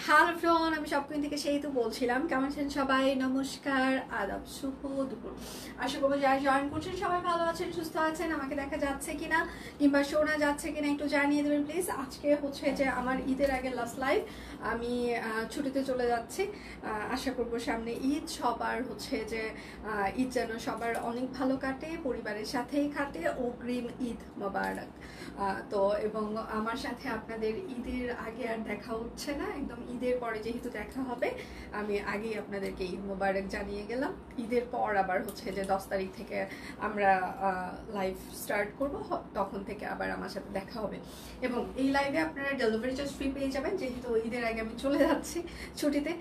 Hello friend, আমি সব থেকে সেই তো বলছিলাম। কেমন আছেন সবাই? নমস্কার, আদাব, শুভ দুপুর। আশা করবো যারা জয়েন করছেন সবাই ভালো আছেন, সুস্থ আছেন। আমাকে দেখা যাচ্ছে কিনা কিংবা শোনা যাচ্ছে কিনা একটু জানিয়ে দেবেন প্লিজ। আজকে হচ্ছে যে আমার ঈদের আগে লাস্ট লাইভ। আমি ছুটিতে চলে যাচ্ছি। আশা করবো সামনে ঈদ, সবার হচ্ছে যে ঈদ যেন সবার অনেক ভালো কাটে, পরিবারের সাথেই কাটে। অগ্রিম ঈদ মোবারক। তো এবং আমার সাথে আপনাদের ঈদের আগে আর দেখা হচ্ছে না, একদম ঈদের পরে যেহেতু দেখা হবে, আমি আগেই আপনাদেরকে ঈদ মোবারক জানিয়ে গেলাম। ঈদের পর আবার হচ্ছে যে 10 তারিখ থেকে আমরা লাইভ স্টার্ট করব, তখন থেকে আবার আমার সাথে দেখা হবে। এবং এই লাইভে আপনারা ডেলিভারি চার্জ ফ্রি পেয়ে যাবেন, যেহেতু ঈদের আগে আমি চলে যাচ্ছি ছুটিতে।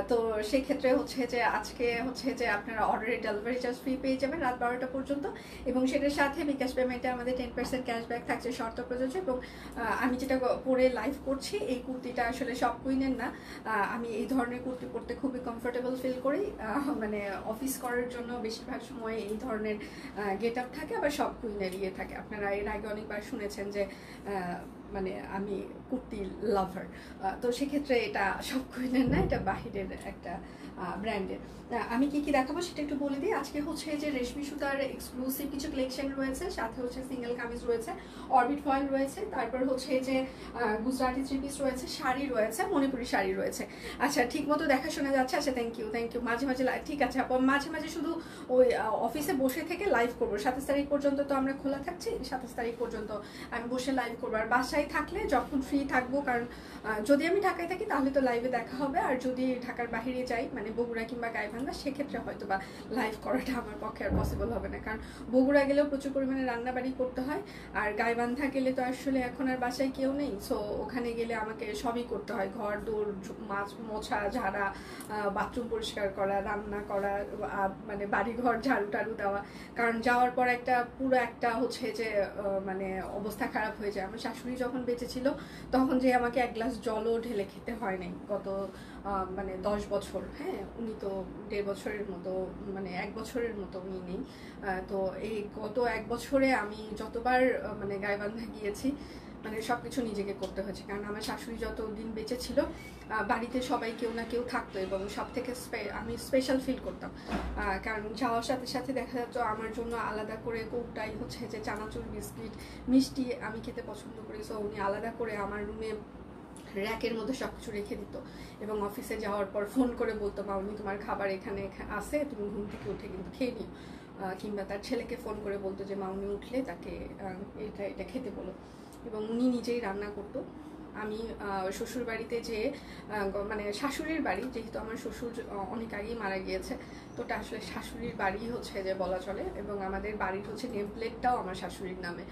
তো সেই ক্ষেত্রে হচ্ছে যে আজকে হচ্ছে যে আপনারা অর্ডারের ডেলিভারি চার্জ ফ্রি পেয়ে যাবেন রাত 12টা পর্যন্ত। এবং সেটার সাথে বিকাশ পেমেন্টে আমাদের 10% ক্যাশব্যাক থাকছে, শর্ত প্রযোজ্য। এবং আমি যেটা পরে লাইভ করছি, এই কুর্তিটা আসলে সব কুইনের না। আমি এই ধরনের কুর্তি পরতে খুবই কমফোর্টেবল ফিল করি। মানে অফিস করার জন্য বেশিরভাগ সময় এই ধরনের গেট আপ থাকে, আবার সব কুইনের ইয়ে থাকে। আপনারা এর আগে অনেকবার শুনেছেন যে মানে আমি কুর্তি লাভার। তো সেক্ষেত্রে এটা সব কুইনের না, এটা বাহিরের একটা ব্র্যান্ডের। আমি কি কি দেখাবো সেটা একটু বলে দিই। আজকে হচ্ছে যে রেশমি সুতার এক্সক্লুসিভ কিছু কালেকশন রয়েছে, সাথে হচ্ছে সিঙ্গেল কামিজ রয়েছে, অরবিট ফয়েল রয়েছে, তারপর হচ্ছে যে গুজরাটি থ্রি পিস রয়েছে, শাড়ি রয়েছে, মণিপুরি শাড়ি রয়েছে। আচ্ছা, ঠিক মতো দেখাশোনা যাচ্ছে? আচ্ছা, থ্যাংক ইউ। মাঝে মাঝে ঠিক আছে, মাঝে মাঝে শুধু ওই অফিসে বসে থেকে লাইভ করবো। 27 তারিখ পর্যন্ত তো আমরা খোলা থাকছি, 27 তারিখ পর্যন্ত আমি বসে লাইভ করবো। আর বাসায় থাকলে যখন ফ্রি থাকবো, কারণ যদি আমি ঢাকায় থাকি তাহলে তো লাইভে দেখা হবে, আর যদি ঢাকার বাইরে যাই মানে বগুড়া কিংবা গাইবান্ধা, সেক্ষেত্রে হয়তো বা লাইভ করাটা আমার পক্ষে আর পসিবল হবে না, কারণ বগুড়া গেলেও প্রচুর পরিমাণে রান্নাবাড়ি করতে হয়, আর গাইবান্ধা গেলে তো আসলে এখন আর বাসায় কেউ নেই। সো ওখানে গেলে আমাকে সবই করতে হয়, ঘর দৌড়, মাছ মোছা, ঝাড়া, বাথরুম পরিষ্কার করা, রান্না করা, মানে বাড়িঘর ঝাড়ু টাড়ু দেওয়া। কারণ যাওয়ার পর পুরো একটা হচ্ছে যে মানে অবস্থা খারাপ হয়ে যায়। আমার শাশুড়ি যখন বেঁচে ছিল তখন যে আমাকে এক গ্লাস জলও ঢেলে খেতে হয় নাই গত মানে 10 বছর। হ্যাঁ, উনি তো 1.5 বছরের মতো, মানে 1 বছরের মতো উনি নেই। তো এই গত 1 বছরে আমি যতবার মানে গাইবান্ধা গিয়েছি, মানে সব কিছু নিজেকে করতে হয়েছে। কারণ আমার শাশুড়ি যতদিন বেঁচে ছিল বাড়িতে সবাই কেউ না কেউ থাকতো, এবং সব থেকে আমি স্পেশাল ফিল করতাম। কারণ যাওয়ার সাথে সাথে দেখা যেত আমার জন্য আলাদা করে কৌটাই হচ্ছে যে চানাচুর, বিস্কিট, মিষ্টি আমি খেতে পছন্দ করি। সো উনি আলাদা করে আমার রুমে র্যাকের মধ্যে সব কিছু রেখে দিত, এবং অফিসে যাওয়ার পর ফোন করে বলতো, মা উনি তোমার খাবার এখানে আছে, তুমি ঘুম থেকে উঠে কিন্তু খেয়ে নিও। কিংবা তার ছেলেকে ফোন করে বলতো যে মা উনি উঠলে তাকে এটা খেতে বলো। এবং উনি নিজেই রান্না করতো। আমি শ্বশুর বাড়িতে যে মানে শাশুড়ির বাড়ি, যেহেতু আমার শ্বশুর অনেক আগেই মারা গিয়েছে, তো ওটা আসলে শাশুড়ির বাড়ি হচ্ছে যে বলা চলে, এবং আমাদের বাড়ির হচ্ছে নেম প্লেটটাও আমার শাশুড়ির নামে।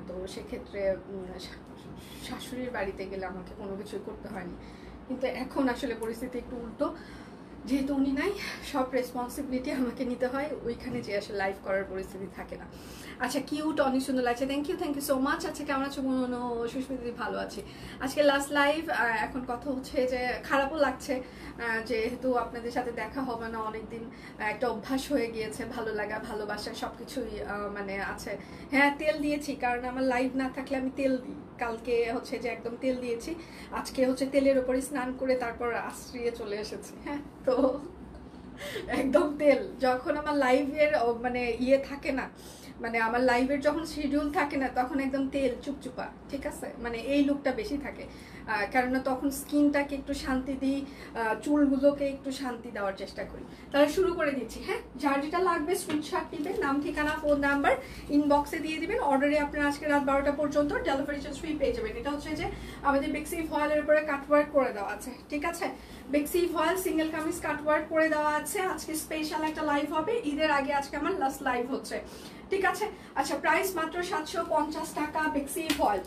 তো সেক্ষেত্রে শাশুড়ির বাড়িতে গেলে আমাকে কোনো কিছুই করতে হয়নি। কিন্তু এখন আসলে পরিস্থিতি একটু উল্টো, যেহেতু উনি নাই সব রেসপন্সিবিলিটি আমাকে নিতে হয়, ওইখানে যে আসলে লাইভ করার পরিস্থিতি থাকে না। আচ্ছা কিউট, অনেক সুন্দর লাগছে, থ্যাংক ইউ সো মাচ। আচ্ছা কেমন আছো মনো? সুস্মিতা দি ভালো আছি। আজকে লাস্ট লাইভ, এখন কথা হচ্ছে যে খারাপও লাগছে যেহেতু আপনাদের সাথে দেখা হবে না অনেকদিন, একটা অভ্যাস হয়ে গিয়েছে, ভালো লাগা ভালোবাসা সব কিছুই মানে আছে। হ্যাঁ তেল দিয়েছি, কারণ আমার লাইভ না থাকলে আমি তেল দিই, কালকে হচ্ছে যে একদম তেল দিয়েছি, আজকে হচ্ছে তেলের ওপরে স্নান করে তারপর আশ্রিয়ে চলে এসেছি। হ্যাঁ তো একদম তেল, যখন আমার লাইভের মানে ইয়ে থাকে না, মানে আমার লাইভের যখন শিডিউল থাকে না তখন একদম তেল চুপচুপা, ঠিক আছে, মানে এই লুকটা বেশি থাকে, কেননা তখন স্কিনটাকে একটু শান্তি দিই, চুলগুলোকে একটু শান্তি দেওয়ার চেষ্টা করি। তাহলে শুরু করে দিচ্ছি। হ্যাঁ যার যেটা লাগবে স্ক্রিনশট দিবেন, নাম ঠিকানা ফোন নাম্বার ইনবক্সে দিয়ে দিবেন। অর্ডারে আপনারা আজকে রাত 12টা পর্যন্ত ডেলিভারি চার্জ ফ্রি পেয়ে যাবেন। এটা হচ্ছে যে আমাদের বেক্সি ফয়েলের উপরে কাটওয়ার্ক করে দেওয়া আছে, ঠিক আছে, বেক্সি ফয়েল সিঙ্গেল কামিজ কাটওয়ার্ক করে দেওয়া আছে। আজকে স্পেশাল একটা লাইভ হবে, ঈদের আগে আজকে আমার লাস্ট লাইভ হচ্ছে, ঠিক আছে। আচ্ছা প্রাইস মাত্র 750 টাকা বেক্সি ফয়েল।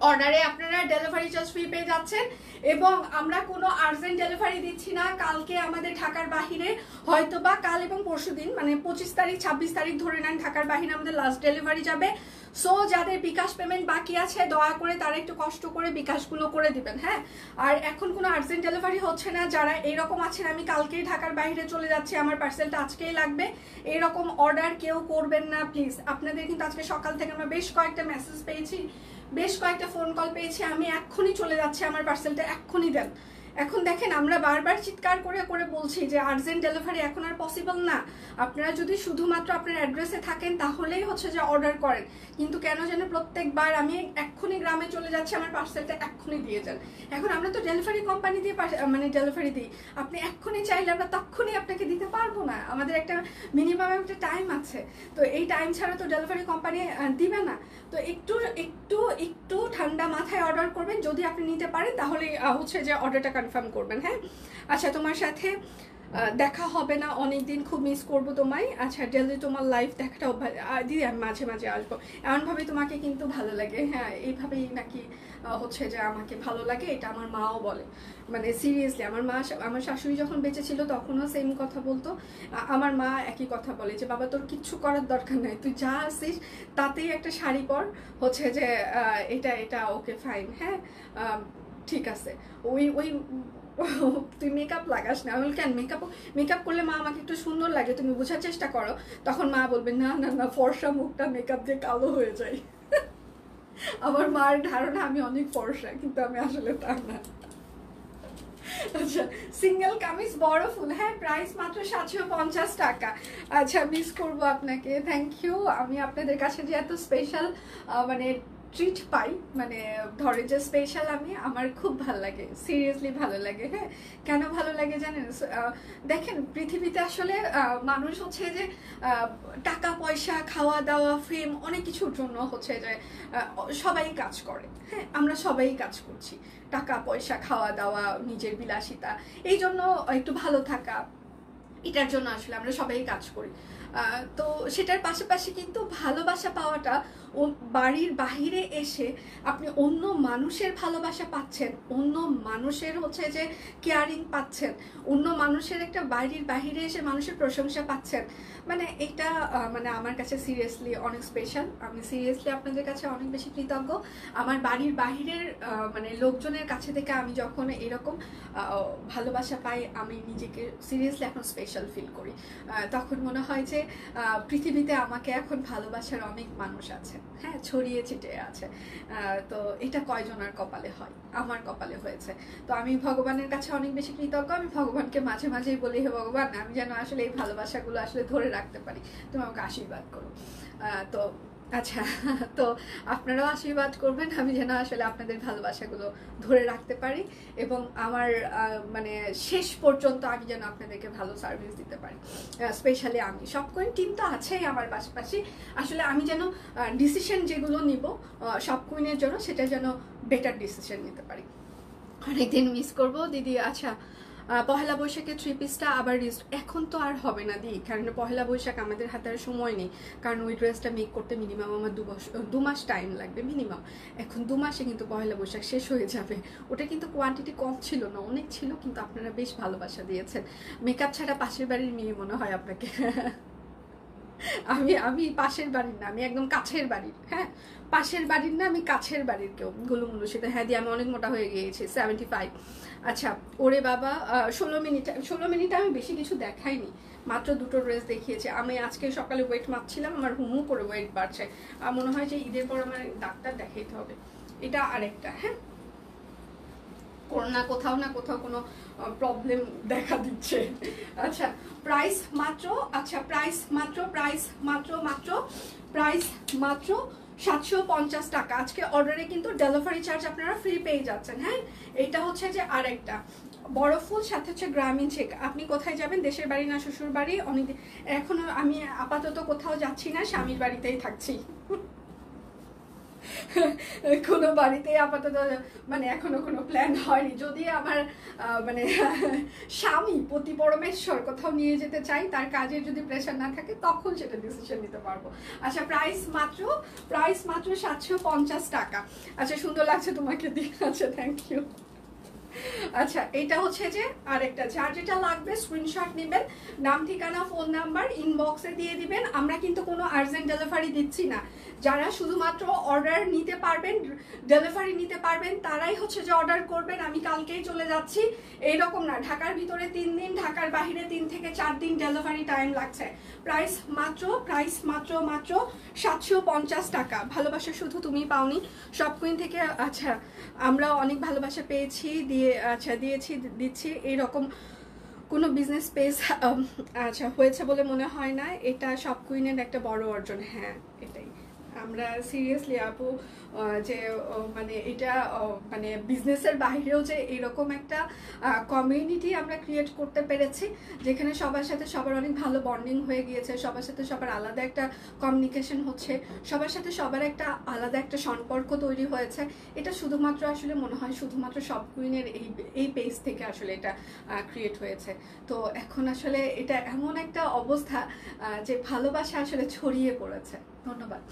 অর্ডারে আপনারা ডেলিভারি চার্জ ফ্রি পেয়ে যাচ্ছেন, এবং আমরা কোনো আর্জেন্ট ডেলিভারি দিচ্ছি না। কালকে আমাদের ঢাকার বাহিরে হয়তোবা কাল এবং পরশু দিন, মানে 25 তারিখ 26 তারিখ ধরে নেন, ঢাকার বাহিরে আমাদের লাস্ট ডেলিভারি যাবে। সো যাদের বিকাশ পেমেন্ট বাকি আছে দয়া করে তারা একটু কষ্ট করে বিকাশগুলো করে দিবেন। হ্যাঁ আর এখন কোনো আর্জেন্ট ডেলিভারি হচ্ছে না। যারা এইরকম আছেন আমি কালকেই ঢাকার বাইরে চলে যাচ্ছি, আমার পার্সেলটা আজকেই লাগবে, এইরকম অর্ডার কেউ করবেন না প্লিজ। আপনাদের কিন্তু আজকে সকাল থেকে আমরা বেশ কয়েকটা মেসেজ পেয়েছি, বেশ কয়েকটা ফোন কল পেয়েছি, আমি এক্ষুনি চলে যাচ্ছি, আমার পার্সেলটা এক্ষুনি দেন। এখন দেখেন আমরা বারবার চিৎকার করে করে বলছি যে আর্জেন্ট ডেলিভারি এখন আর পসিবল না। আপনারা যদি শুধুমাত্র আপনার অ্যাড্রেসে থাকেন তাহলেই হচ্ছে যে অর্ডার করেন, কিন্তু কেন যেন প্রত্যেকবার আমি এক্ষুনি গ্রামে চলে যাচ্ছি, আমার পার্সেলটা এক্ষুনি দিয়ে যান। এখন আমরা তো ডেলিভারি কোম্পানি দিয়ে মানে ডেলিভারি দিই, আপনি এক্ষুনি চাইলে আমরা তক্ষুনি আপনাকে দিতে পারবো না, আমাদের একটা মিনিমাম একটা টাইম আছে, তো এই টাইম ছাড়া তো ডেলিভারি কোম্পানি দিবে না। তো একটু একটু একটু ঠান্ডা মাথায় অর্ডার করবেন, যদি আপনি নিতে পারেন তাহলে হচ্ছে যে অর্ডারটা কনফার্ম করবেন। হ্যাঁ আচ্ছা তোমার সাথে দেখা হবে না অনেকদিন, খুব মিস করবো তোমায়। আচ্ছা ডেলি তোমার লাইফ দেখাটা দিদি আমি মাঝে মাঝে আসবো, এমনভাবে তোমাকে কিন্তু ভালো লাগে। হ্যাঁ এইভাবেই নাকি হচ্ছে যে আমাকে ভালো লাগে, এটা আমার মাও বলে, মানে সিরিয়াসলি আমার মা, আমার শাশুড়ি যখন বেঁচে ছিল তখনও সেম কথা বলতো, আমার মা একই কথা বলে যে বাবা তোর কিচ্ছু করার দরকার নাই, তুই যা আসিস তাতেই একটা শাড়ি পর, হচ্ছে যে এটা এটা ওকে ফাইন, হ্যাঁ ঠিক আছে, ওই ওই তুই মেকআপ লাগাস না। আমি কেন মেকআপ করলে মা আমাকে একটু সুন্দর লাগে, তুমি বোঝার চেষ্টা করো। তখন মা বলবে না না না ফর্সা মুখটা মেকআপ দিয়ে কালো হয়ে যায়। আমার মার ধারণা আমি অনেক ফর্সা, কিন্তু আমি আসলে তা না। আচ্ছা সিঙ্গেল কামিজ বড় ফুল, হ্যাঁ প্রাইস মাত্র 750 টাকা। আচ্ছা মিস করবো আপনাকে, থ্যাংক ইউ। আমি আপনাদের কাছে যে এত স্পেশাল মানে ট্রিট পাই, মানে ধরে যে স্পেশাল, আমি আমার খুব ভালো লাগে, সিরিয়াসলি ভালো লাগে। হ্যাঁ কেন ভালো লাগে জানেন, দেখেন পৃথিবীতে আসলে মানুষ হচ্ছে যে টাকা পয়সা খাওয়া দাওয়া ফেম অনেক কিছুর জন্য হচ্ছে যে সবাই কাজ করে। হ্যাঁ আমরা সবাই কাজ করছি, টাকা পয়সা খাওয়া দাওয়া নিজের বিলাসিতা, এই জন্য একটু ভালো থাকা, এটার জন্য আসলে আমরা সবাই কাজ করি। তো সেটার পাশাপাশি কিন্তু ভালোবাসা পাওয়াটা, ও বাড়ির বাহিরে এসে আপনি অন্য মানুষের ভালোবাসা পাচ্ছেন, অন্য মানুষের হচ্ছে যে কেয়ারিং পাচ্ছেন, অন্য মানুষের একটা বাড়ির বাহিরে এসে মানুষের প্রশংসা পাচ্ছেন, মানে এটা মানে আমার কাছে সিরিয়াসলি অনেক স্পেশাল। আমি সিরিয়াসলি আপনাদের কাছে অনেক বেশি কৃতজ্ঞ। আমার বাড়ির বাহিরের মানে লোকজনের কাছে থেকে আমি যখন এরকম ভালোবাসা পাই, আমি নিজেকে সিরিয়াসলি এখন স্পেশাল ফিল করি। তখন মনে হয় যে পৃথিবীতে আমাকে এখন ভালোবাসার অনেক মানুষ আছে, হ্যাঁ ছড়িয়ে ছিটিয়ে আছে। তো এটা কয়জনের কপালে হয়, আমার কপালে হয়েছে। তো আমি ভগবানের কাছে অনেক বেশি কৃতজ্ঞ। আমি ভগবানকে মাঝে মাঝেই বলি, হে ভগবান আমি যেন আসলে এই ভালোবাসাগুলো আসলে ধরে রাখতে পারি, তুমি আমাকে আশীর্বাদ করো। তো আচ্ছা তো আপনারাও আশীর্বাদ করবেন আমি যেন আসলে আপনাদের ভালোবাসাগুলো ধরে রাখতে পারি, এবং আমার মানে শেষ পর্যন্ত আমি যেন আপনাদেরকে ভালো সার্ভিস দিতে পারি। স্পেশালি আমি সব কুইন টিম তো আছেই আমার পাশাপাশি, আসলে আমি যেন ডিসিশন যেগুলো নিব সব কুইনের জন্য সেটা যেন বেটার ডিসিশন নিতে পারি। অনেকদিন মিস করবো দিদি। আচ্ছা পহেলা বৈশাখে 3 পিসটা আবার এখন তো আর হবে না দি, কারণ পহেলা বৈশাখ আমাদের হাতে আর সময় নেই, কারণ ওই ড্রেসটা মেক করতে মিনিমাম আমার 2 মাস টাইম লাগবে মিনিমাম। এখন 2 মাসে কিন্তু পহেলা বৈশাখ শেষ হয়ে যাবে। ওটা কিন্তু কোয়ান্টিটি কম ছিল না, অনেক ছিল, কিন্তু আপনারা বেশ ভালোবাসা দিয়েছেন। মেকআপ ছাড়া পাশের বাড়ির মেয়ে মনে হয় আপনাকে। আমি পাশের বাড়ির না, আমি একদম কাছের বাড়ির। হ্যাঁ, পাশের বাড়ির না, আমি কাছের বাড়ির কেউ। গুলুমুলু সেটা হ্যাঁ দিয়ে আমি অনেক মোটা হয়ে গিয়েছি, 75। আচ্ছা ওরে বাবা, 16 মিনিট আমি বেশি কিছু দেখাইনি, মাত্র 2টো ড্রেস দেখিয়েছি। আমি আজকে সকালে ওয়েট মাপছিলাম, আমার হুমু করে ওয়েট বাড়ছে। আর মনে হয় যে ঈদের পর আমার ডাক্তার দেখাইতে হবে। এটা আরেকটা, হ্যাঁ, কোথাও না কোথাও কোনো প্রবলেম দেখা দিচ্ছে। আচ্ছা প্রাইস মাত্র, আচ্ছা প্রাইস মাত্র 750 টাকা। আজকে অর্ডারে কিন্তু ডেলিভারি চার্জ আপনারা ফ্রি পেয়ে যাচ্ছেন। হ্যাঁ, এটা হচ্ছে যে আরেকটা বড় ফুল, সাথে হচ্ছে গ্রামীণ চেক। আপনি কোথায় যাবেন, দেশের বাড়ি না শ্বশুর বাড়ি? অনেক এখনো আমি আপাতত কোথাও যাচ্ছি না, স্বামীর বাড়িতেই থাকছি। কোনো বাড়িতে আপাতত মানে এখনো কোনো প্ল্যান হয়নি। যদি আমার মানে স্বামী পতি পরমেশ্বর কোথাও নিয়ে যেতে চাই, তার কাজের যদি প্রেশার না থাকে, তখন সেটা ডিসিশন নিতে পারবো। আচ্ছা প্রাইস মাত্র 750 টাকা। আচ্ছা সুন্দর লাগছে তোমাকে দিয়ে, আচ্ছা থ্যাংক ইউ। আচ্ছা এটা হচ্ছে যে আরেকটা, যার যেটা লাগবে স্ক্রিনশট নেবেন, নাম ঠিকানা ফোন নাম্বার ইনবক্সে দিয়ে দিবেন। আমরা কিন্তু কোনো আর্জেন্ট ডেলিভারি দিচ্ছি না। যারা শুধুমাত্র অর্ডার নিতে পারবেন, ডেলিভারি নিতে পারবেন, তারাই হচ্ছে যে অর্ডার করবেন। আমি কালকেই চলে যাচ্ছি এইরকম না, ঢাকার ভিতরে 3 দিন, ঢাকার বাইরে 3 থেকে 4 দিন ডেলিভারি টাইম লাগছে। প্রাইস মাত্র 750 টাকা। ভালোবাসা শুধু তুমি পাওনি, সব কুইন থেকে আচ্ছা আমরা অনেক ভালোবাসা পেয়েছি, দিচ্ছি। এইরকম কোনো বিজনেস পেজ আচ্ছা হয়েছে বলে মনে হয় না। এটা সব কুইনের একটা বড় অর্জন। হ্যাঁ এটাই, আমরা সিরিয়াসলি আপু যে মানে এটা মানে বিজনেসের বাইরেও যে এরকম একটা কমিউনিটি আমরা ক্রিয়েট করতে পেরেছি, যেখানে সবার সাথে সবার অনেক ভালো বন্ডিং হয়ে গিয়েছে, সবার সাথে সবার আলাদা একটা কমিউনিকেশন হচ্ছে, সবার সাথে সবার একটা আলাদা একটা সম্পর্ক তৈরি হয়েছে। এটা শুধুমাত্র আসলে মনে হয় শুধুমাত্র সব কুইনের এই পেজ থেকে আসলে এটা ক্রিয়েট হয়েছে। তো এখন আসলে এটা এমন একটা অবস্থা যে ভালোবাসা আসলে ছড়িয়ে পড়েছে। ধন্যবাদ।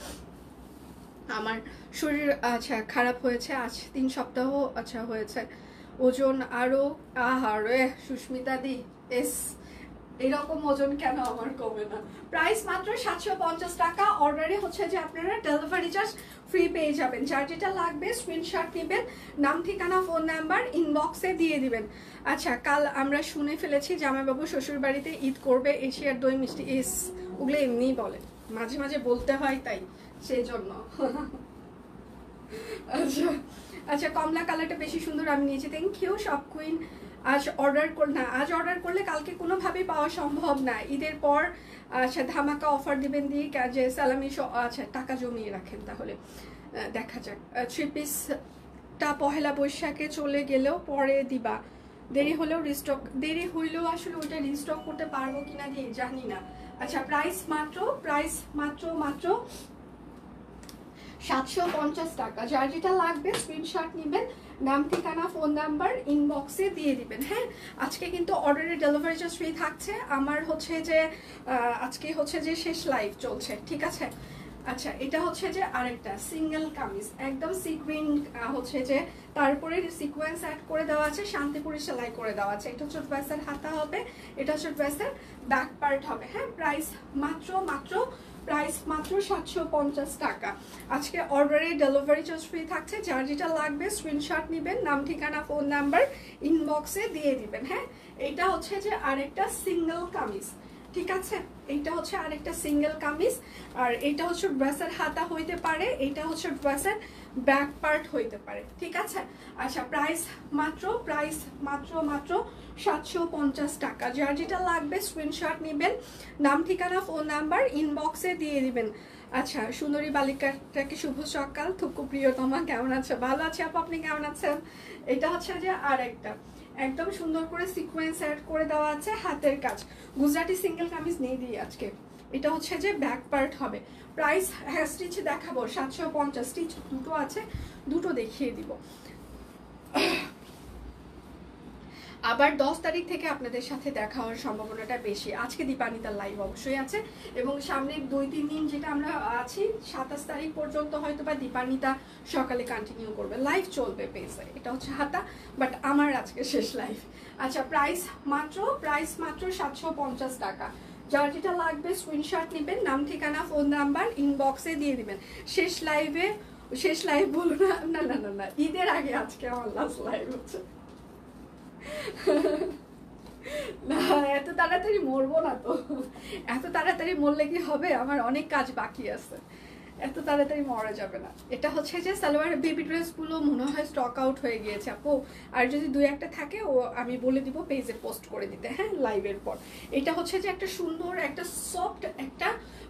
আমার শরীর আচ্ছা খারাপ হয়েছে, আজ 3 সপ্তাহ আচ্ছা হয়েছে। ওজন আরো আহারে সুস্মিতা দি এস, এরকম ওজন কেন আমার কমে না। প্রাইস মাত্র 750 টাকা। অর্ডারে হচ্ছে যে আপনারা ডেলিভারি চার্জ ফ্রি পেয়ে যাবেন। যার যেটা লাগবে স্ক্রিনশট নেবেন, নাম ঠিকানা ফোন নাম্বার ইনবক্সে দিয়ে দিবেন। আচ্ছা কাল আমরা শুনে ফেলেছি জামাইবাবু শ্বশুর বাড়িতে ঈদ করবে, এশিয়ার দই মিষ্টি এস, ওগুলো এমনিই বলে, মাঝে মাঝে বলতে হয় তাই সেই জন্য। আচ্ছা আচ্ছা কমলা কালারটা বেশি সুন্দর, আমি নিয়েছি। থ্যাংক ইউ সব কুইন। আজ অর্ডার করলে কালকে কোনোভাবেই পাওয়া সম্ভব না। ঈদের পর আচ্ছা ধামাকা অফার দিবেন দিয়ে যে সালামি আচ্ছা টাকা জমিয়ে রাখেন, তাহলে দেখা যাক। 3 পিসটা পহেলা বৈশাখে চলে গেলেও পরে দিবা, দেরি হইলেও আসলে ওইটা রিস্টক করতে পারবো কিনা দিয়ে জানি না। আচ্ছা প্রাইস মাত্র 750 টাকা। যার যেটা লাগবে স্ক্রিনশট নেবেন, নাম ঠিকানা ফোন নাম্বার ইনবক্সে দিয়ে দিবেন। হ্যাঁ আজকে কিন্তু অর্ডারের ডেলিভারি চার্জ ফ্রি থাকছে। আমার হচ্ছে যে আজকে হচ্ছে যে শেষ লাইভ চলছে, ঠিক আছে। আচ্ছা এটা হচ্ছে যে আরেকটা সিঙ্গেল কামিজ, একদম সিকুইন হচ্ছে যে তারপরে সিকোয়েন্স অ্যাড করে দেওয়া আছে, শান্তিপুরি সেলাই করে দেওয়া আছে। এটা হচ্ছে ড্রেসের হাতা হবে, এটা হচ্ছে ড্রেসের ব্যাক পার্ট হবে। হ্যাঁ প্রাইস মাত্র 750 টাকা। আজকে অর্ডারে ডেলিভারি চার্জ ফ্রি থাকছে। যার যেটা লাগবে স্ক্রিনশট নেবেন, নাম ঠিকানা ফোন নাম্বার ইনবক্সে দিয়ে দিবেন। হ্যাঁ এটা হচ্ছে যে আরেকটা সিঙ্গেল কামিজ, ঠিক আছে। এইটা হচ্ছে আরেকটা সিঙ্গেল কামিজ, আর এটা হচ্ছে ড্রেসের হাতা হইতে পারে, এটা হচ্ছে ড্রেসের ব্যাক পার্ট হইতে পারে, ঠিক আছে। আচ্ছা প্রাইস মাত্র 750 টাকা। যার যেটা লাগবে স্ক্রিনশট নেবেন, নাম ঠিকানা ফোন নাম্বার ইনবক্সে দিয়ে দিবেন। আচ্ছা সুন্দরী বালিকাটাকে শুভ সকাল, থুকু প্রিয়তমা কেমন আছে? ভালো আছে আপু, আপনি কেমন আছেন? এটা হচ্ছে যে আরেকটা একদম সুন্দর করে সিকোয়েন্স অ্যাড করে দেওয়া আছে, হাতের কাজ। গুজরাটি সিঙ্গেল কামিজ নেই দিই আজকে। এটা হচ্ছে যে ব্যাক পার্ট হবে। প্রাইস হ্যাঁ স্টিচ দেখাবো 750, স্টিচ দুটো আছে, দুটো দেখিয়ে দিব। আবার 10 তারিখ থেকে আপনাদের সাথে দেখা হওয়ার সম্ভাবনাটা বেশি। আজকে দীপান্বিতার লাইভ অবশ্যই আছে এবং সামনের 2-3 দিন যেটা আমরা আছি 27 তারিখ পর্যন্ত হয়তো বা দীপান্বিতা সকালে কন্টিনিউ করবে, লাইভ চলবে পেজে। এটা হচ্ছে হাতা, বাট আমার আজকে শেষ লাইভ। আচ্ছা, প্রাইস মাত্র 750 টাকা। যার যেটা লাগবে স্ক্রিনশট নেবেন, নাম ঠিকানা ফোন নাম্বার ইনবক্সে দিয়ে দিবেন। শেষ লাইভ বলো না, না ঈদের আগে আজকে আমার লাস্ট লাইভ হচ্ছে। না, এত তাড়াতাড়ি মরবো না তো, এত তাড়াতাড়ি মরলে কি হবে, আমার অনেক কাজ বাকি আছে, এত তাড়াতাড়ি মরা যাবে না। এটা হচ্ছে যে সালোয়ার বেবি ড্রেসগুলো মনে হয় স্টক আউট হয়ে গিয়েছে আপু, আর যদি 2-1টা থাকে ও আমি বলে দিব পেজে পোস্ট করে দিতে, হ্যাঁ, লাইভের পর। এটা হচ্ছে যে একটা সুন্দর একটা সফট একটা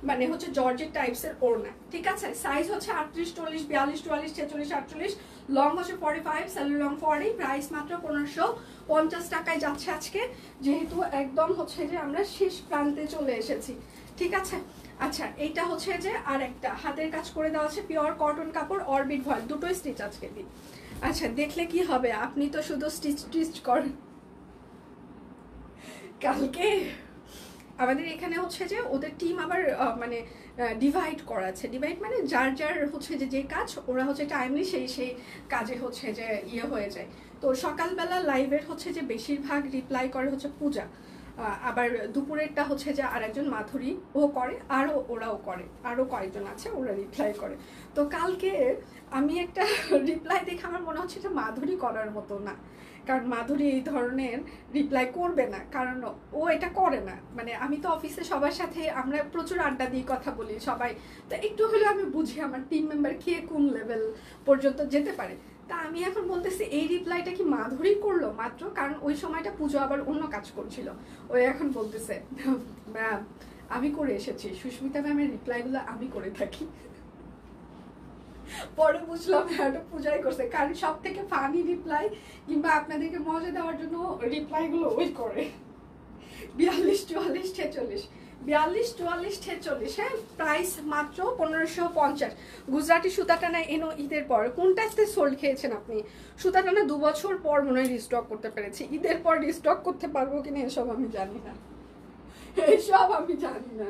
মানে হচ্ছে জর্জেট টাইপসের ওড়না, ঠিক আছে। সাইজ হচ্ছে 38, 40, 42, 44, 46, 48, লং হচ্ছে 45, স্যালোয়ার লং 40। প্রাইস মাত্র 1550 টাকায় যাচ্ছে আজকে, যেহেতু একদম হচ্ছে যে আমরা শেষ প্রান্তে চলে এসেছি, ঠিক আছে। আচ্ছা, এইটা হচ্ছে যে আর একটা হাতের কাজ করে দেওয়া আছে, পিওর কটন কাপড়, অরবিট ভয়েল, দুটোই স্টিচ আজকে দিই। আচ্ছা, দেখলে কি হবে, আপনি তো শুধু স্টিচ করেন। কালকে আমাদের এখানে হচ্ছে যে ওদের টিম আবার মানে ডিভাইড করা আছে, ডিভাইড মানে যার হচ্ছে যে কাজ ওরা হচ্ছে টাইমলি সেই কাজে হচ্ছে যে হয়ে যায়। তো সকালবেলা লাইভের হচ্ছে যে বেশিরভাগ রিপ্লাই করে হচ্ছে পূজা, আবার দুপুরেরটা হচ্ছে যে আরেকজন মাধুরী ও করে, ওরাও করে, আরও কয়েকজন আছে ওরা রিপ্লাই করে। তো কালকে আমি একটা রিপ্লাই দেখে আমার মনে হচ্ছে এটা মাধুরী করার মতো না, কারণ মাধুরী এই ধরনের রিপ্লাই করবে না, কারণ ও এটা করে না। মানে আমি তো অফিসে সবার সাথে আমরা প্রচুর আড্ডা দিয়ে কথা বলি সবাই, তো একটু হলেও আমি বুঝি আমার টিম মেম্বার কে কোন লেভেল পর্যন্ত যেতে পারে। তা আমি এখন বলতেছি এই রিপ্লাইটা কি মাধুরী করলো মাত্র, কারণ ওই সময়টা পুজো আবার অন্য কাজ করছিল। ওই এখন বলতেছে ম্যাম আমি করে এসেছি, সুস্মিতা ম্যামের রিপ্লাইগুলো আমি করে থাকি। পরে বুঝলাম এটা পূজাই করছে, কারণ সব থেকে ফানি রিপ্লাই কিংবা আপনাদেরকে মজা দেওয়ার জন্য রিপ্লাইগুলো ওই করে। 42, 44, 46, 42, 44, 46, হ্যাঁ। প্রাইস মাত্র 1550। গুজরাটি সুতা টানা এনো ঈদের পর, কোনটাতে সোল্ড খেয়েছেন আপনি? সুতা টানা 2 বছর পর মনে হয় রিস্টক করতে পেরেছি, ঈদের পর রিস্টক করতে পারবো কিনা এসব আমি জানি না, এসব আমি জানি না।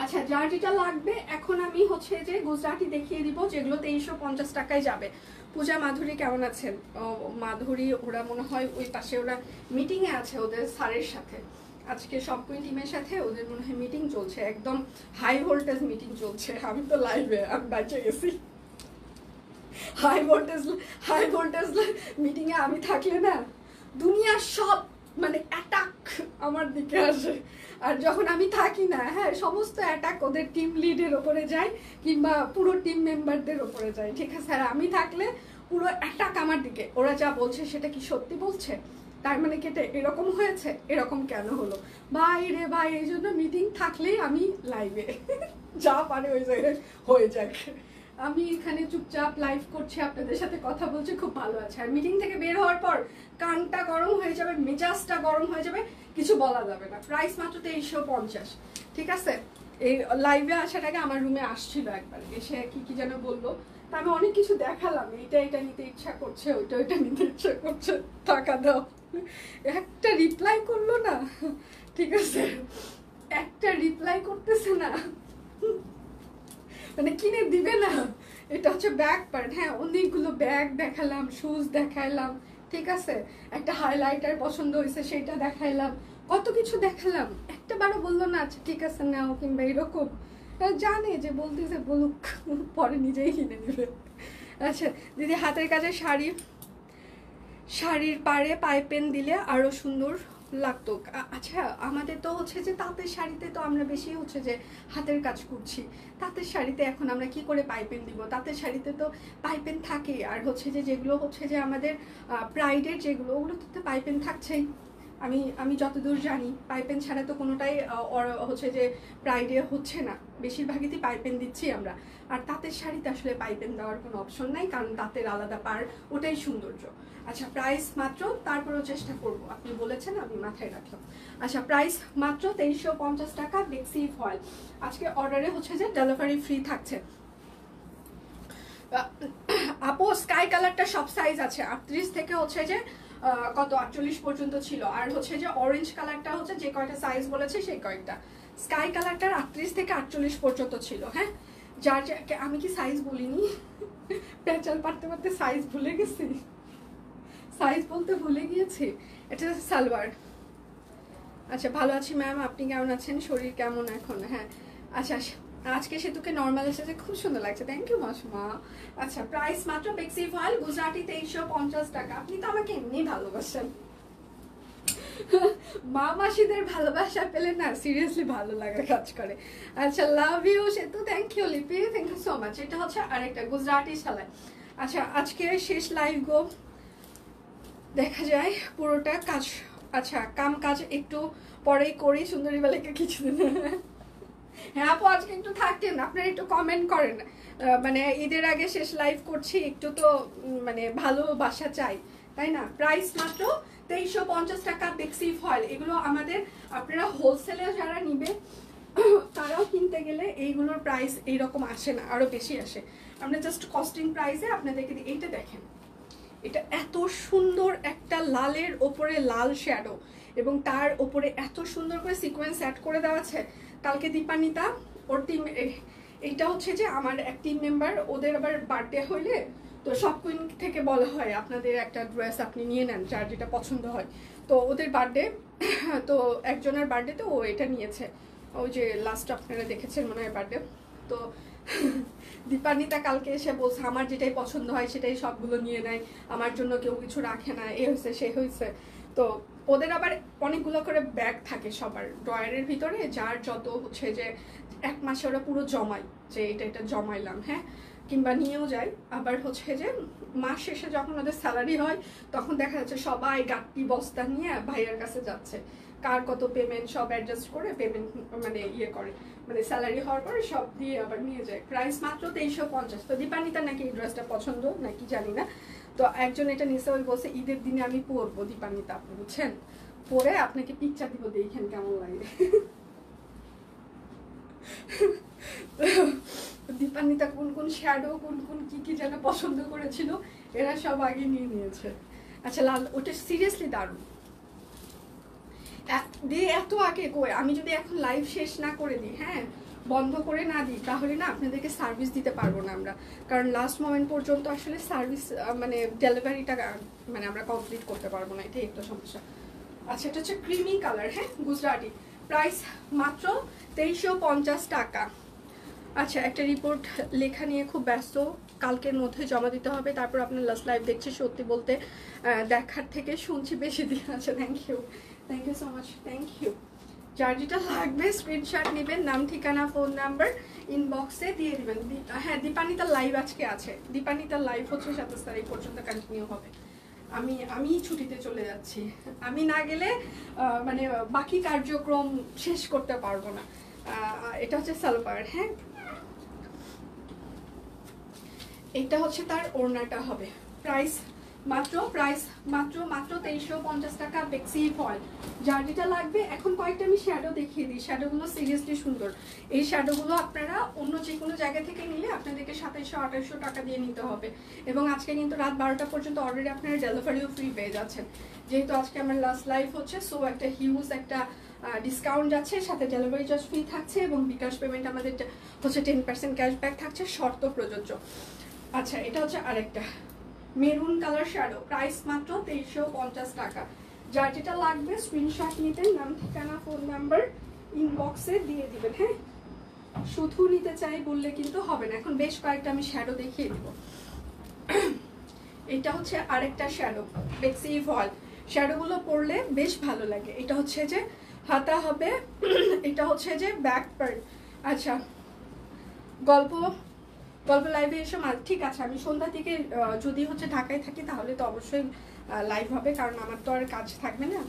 আচ্ছা, যার যেটা লাগবে এখন আমি হচ্ছে যে গুজরাটি দেখিয়ে দিব, যেগুলো 2350 টাকায় যাবে। পূজা, মাধুরী কেমন আছেন? মাধুরী ওরা মনে হয় ওই পাশে ওরা মিটিংয়ে আছে ওদের স্যারের সাথে, আজকে সব টিমের সাথে ওদের মনে হয় মিটিং চলছে, একদম হাই ভোল্টেজ মিটিং চলছে। আমি তো লাইভে, আমি বাঁচে গেছি। হাই ভোল্টেজ মিটিংয়ে আমি থাকলে না দুনিয়ার সব মানে অ্যাটাক আমার দিকে আসে, আর যখন আমি থাকি না, হ্যাঁ, সমস্ত অ্যাটাক ওদের টিম লিডের ওপরে যায় কিংবা পুরো টিম মেম্বারদের ওপরে যায়, ঠিক আছে। আর আমি থাকলে পুরো অ্যাটাক আমার দিকে, ওরা যা বলছে সেটা কি সত্যি বলছে, তার মানে কেটে এরকম হয়েছে, এরকম কেন হলো, ভাই রে ভাই। এই জন্য মিটিং থাকলেই আমি লাইভে, যা পারে ওই জায়গায় হয়ে যাক। আমি এখানে চুপচাপ লাইভ করছি, আপনাদের সাথে কথা বলছি, খুব ভালো আছে। আর মিটিং থেকে বের হওয়ার পর কানটা গরম হয়ে যাবে, মেজাজটা গরম হয়ে যাবে, কিছু বলা যাবে না। প্রাইস মাত্র 2350, ঠিক আছে। এই লাইভে আসার আগে আমার রুমে আসছিল একবার, এসে কি যেন বললো, তা আমি অনেক কিছু দেখালাম, এটা নিতে ইচ্ছা করছে, ওইটা নিতে ইচ্ছা করছে, টাকা দাও। একটা রিপ্লাই করলো না, ঠিক আছে, একটা রিপ্লাই করতেছে না, মানে কিনে দিবে না। এটা হচ্ছে ব্যাগ পার্ট, হ্যাঁ, অনেকগুলো ব্যাগ দেখালাম, শুজ দেখাইলাম, ঠিক আছে, একটা হাইলাইটার পছন্দ হয়েছে সেটা দেখাইলাম, কত কিছু দেখালাম, একটা বারও বললো না আচ্ছা ঠিক আছে নাও কিংবা এরকম। জানে যে বলতেছে বলুক, পরে নিজেই কিনে নেবে। আচ্ছা দিদি, হাতের কাজের শাড়ির পাড়ে পাইপেন দিলে আরো সুন্দর লাগতো। আচ্ছা, আমাদের তো হচ্ছে যে তাঁতের শাড়িতে তো আমরা বেশি হচ্ছে যে হাতের কাজ করছি, তাঁতের শাড়িতে এখন আমরা কি করে পাইপেন দিব? তাঁতের শাড়িতে তো পাইপেন থাকে, আর হচ্ছে যে যেগুলো হচ্ছে যে আমাদের প্রাইডের যেগুলো, ওগুলোতে তো পাইপেন থাকছেই। আমি যতদূর জানি পাইপেন ছাড়া তো কোনোটাই হচ্ছে যে প্রাইডে হচ্ছে না, বেশিরভাগই পাইপেন দিচ্ছি আমরা। আর তাঁতের শাড়িতে আসলে পাইপেন দেওয়ার কোনো অপশন নাই, কারণ তাঁতের আলাদা পাড়, ওটাই সৌন্দর্য। আচ্ছা, প্রাইস মাত্র, তারপরেও চেষ্টা করব, আপনি বলেছেন আমি মাথায় রাখলাম। আচ্ছা, প্রাইস মাত্র 2350 টাকা, বেক্সি ফয়েল। আজকে অর্ডারে হচ্ছে যে ডেলিভারি ফ্রি থাকছে। আপু স্কাই কালারটা সব সাইজ আছে, 38 থেকে হচ্ছে যে কত 48 পর্যন্ত ছিল। আর হচ্ছে যে অরেঞ্জ কালারটা হচ্ছে যে কয়টা সাইজ বলেছে সেই কয়েকটা, স্কাই কালারটার 38 থেকে 48 পর্যন্ত ছিল। হ্যাঁ, যার আমি কি সাইজ বলিনি? পেঁচাল পারতে পারতে সাইজ ভুলে গেছি, সাইজ বলতে ভুলে গিয়েছি। এটা সালোয়ার। আচ্ছা, ভালো আছি ম্যাম, আপনি কেমন আছেন? শরীর কেমন এখন? হ্যাঁ, আচ্ছা, আজকে সেতুকে নর্মাল এসেছে, খুব সুন্দর লাগছে, থ্যাংক ইউ মাসমা। আচ্ছা, প্রাইস মাত্র বেক্সি ফয়েল গুজরাটি 2350 টাকা। আপনি তো আমাকে এমনি ভালোবাসেন, মা মাসিদের ভালোবাসা পেলে না সিরিয়াসলি ভালো লাগা কাজ করে। আচ্ছা, লাভ ইউ সেতু, থ্যাংক ইউ লিপি, থ্যাংক ইউ সো মাচ। এটা হচ্ছে আরেকটা গুজরাটি সালাই। আচ্ছা, আজকে শেষ লাইভ গো, দেখা যায় পুরোটা কাজ। আচ্ছা, কাজ একটু পরেই করি, সুন্দরী বেলাকে কিছুদিন। হ্যাঁ আপু, আজকে একটু থাকেন, আপনারা একটু কমেন্ট করেন, মানে ঈদের আগে শেষ লাইভ করছি, একটু তো মানে ভালোবাসা চাই, তাই না? প্রাইস মাত্র 2350 টাকা বেক্সি ফয়েল। এগুলো আমাদের, আপনারা হোলসেলে যারা নিবে তারাও কিনতে গেলে এইগুলোর প্রাইস এইরকম আসে না, আরো বেশি আসে। আমরা জাস্ট কস্টিং প্রাইসে আপনাদেরকে দিই। এইটা দেখেন, এটা এত সুন্দর একটা লালের ওপরে লাল শ্যাডো, এবং তার ওপরে এত সুন্দর করে সিকোয়েন্স অ্যাড করে দেওয়া আছে। কালকে দীপানিতা ওর টিম, এইটা হচ্ছে যে আমার এক টিম মেম্বার, ওদের আবার বার্থডে হইলে তো সব কুইন থেকে বলা হয় আপনাদের একটা ড্রেস আপনি নিয়ে নেন যার যেটা পছন্দ হয়। তো ওদের বার্থডে, তো একজনের বার্থডেতে ও এটা নিয়েছে, ওই যে লাস্ট আপনারা দেখেছেন মনে হয় বার্থডে। তো দীপানিতা কালকে এসে বলছে আমার যেটাই পছন্দ হয় সেটাই সবগুলো নিয়ে নেয়, আমার জন্য কেউ কিছু রাখে না, এ হয়েছে সে হয়েছে। তো ওদের আবার অনেকগুলো করে ব্যাগ থাকে সবার ড্রয়ারের ভিতরে, যার যত হচ্ছে যে এক মাসে ওরা পুরো জমায়, যে এটা জমাইলাম, হ্যাঁ, কিংবা নিয়েও যায়। আবার হচ্ছে যে মাস শেষে যখন ওদের স্যালারি হয় তখন দেখা যাচ্ছে সবাই গাট্টি বস্তা নিয়ে ভাইয়ের কাছে যাচ্ছে, কার কত পেমেন্ট সব অ্যাডজাস্ট করে পেমেন্ট মানে ইয়ে করে, মানে স্যালারি হওয়ার পরে সব দিয়ে আবার নিয়ে যায়। প্রাইস মাত্র 2350। তো দীপানিতার নাকি এই ড্রেসটা পছন্দ নাকি জানি না, তো একজন এটা নিচে ওই বলছে ঈদের দিনে আমি পরবো দীপানিতা, আপনি বুঝছেন, পরে আপনাকে পিকচার দিব, দেখেন কেমন লাগে। দীপানিতা কোন কোন শ্যাডো কোন কোন কি যেন পছন্দ করেছিল, এরা সব আগে নিয়ে নিয়েছে। আচ্ছা, লাল ওটা সিরিয়াসলি দারুণ দিয়ে এত আগে কই, আমি যদি এখন লাইভ শেষ না করে দিই, হ্যাঁ বন্ধ করে না দিই, তাহলে না আপনাদেরকে সার্ভিস দিতে পারবো না আমরা, কারণ লাস্ট মোমেন্ট পর্যন্ত আসলে সার্ভিস মানে ডেলিভারিটা মানে আমরা কমপ্লিট করতে পারবো না, এটাই একটা সমস্যা। আচ্ছা, এটা হচ্ছে ক্রিমি কালার, হ্যাঁ গুজরাটি, প্রাইস মাত্র 2350 টাকা। আচ্ছা, একটা রিপোর্ট লেখা নিয়ে খুব ব্যস্ত, কালকের মধ্যে জমা দিতে হবে, তারপর আপনার লাস্ট লাইভ দেখছি, সত্যি বলতে দেখার থেকে শুনছি বেশি দিন। আচ্ছা, thank you so much, thank you. যার যেটা লাগবে স্ক্রিনশট নেবেন, নাম ঠিকানা ফোন নাম্বার ইনবক্সে দিয়ে দিবেন। হ্যাঁ, দীপানিতার লাইভ আজকে আছে, দীপানিতার লাইভ হচ্ছে 27 তারিখ পর্যন্ত কন্টিনিউ হবে। আমি ছুটিতে চলে যাচ্ছি, আমি না গেলে মানে বাকি কার্যক্রম শেষ করতে পারবো না। এটা হচ্ছে সালোয়ার, হ্যাঁ এটা হচ্ছে তার ওড়নাটা হবে। প্রাইস মাত্র 2350 টাকা বেক্সি ফয়েল। যার যেটা লাগবে, এখন কয়েকটা আমি শ্যাডো দেখিয়ে দিই, শ্যাডোগুলো সিরিয়াসলি সুন্দর। এই শ্যাডোগুলো আপনারা অন্য যে কোনো জায়গা থেকে নিলে আপনাদেরকে 2700-2800 টাকা দিয়ে নিতে হবে, এবং আজকে কিন্তু রাত 12টা পর্যন্ত অলরেডি আপনারা ডেলিভারিও ফ্রি পেয়ে যাচ্ছেন। যেহেতু আজকে আমার লাস্ট লাইভ হচ্ছে, সো একটা হিউজ একটা ডিসকাউন্ট যাচ্ছে, সাথে ডেলিভারি চার্জ ফ্রি থাকছে, এবং বিকাশ পেমেন্ট আমাদের হচ্ছে 10% ক্যাশব্যাক থাকছে, শর্ত প্রযোজ্য। আচ্ছা, এটা হচ্ছে আরেকটা মেরুন কালার শ্যাডো, প্রাইস মাত্র 2350 টাকা। যার যেটা লাগবে স্ক্রিনশট নিতেন, নাম ঠিকানা ফোন নাম্বার ইনবক্সে দিয়ে দিবেন। হ্যাঁ, শুধু নিতে চাই বললে কিন্তু হবে না, এখন বেশ কয়েকটা আমি শ্যাডো দেখিয়ে দিব। এটা হচ্ছে আরেকটা শ্যাডো বেক্সি ফয়েল, শ্যাডোগুলো পরলে বেশ ভালো লাগে। এটা হচ্ছে যে হাতা হবে, এটা হচ্ছে যে ব্যাক পার্ট। আচ্ছা, গল্প লাইভে এসে ঠিক আছে, আমি সন্ধ্যা থেকে যদি হচ্ছে ঢাকায় থাকি তাহলে তো অবশ্যই লাইভ হবে, কারণ আমার তো আর কাজ থাকবে না,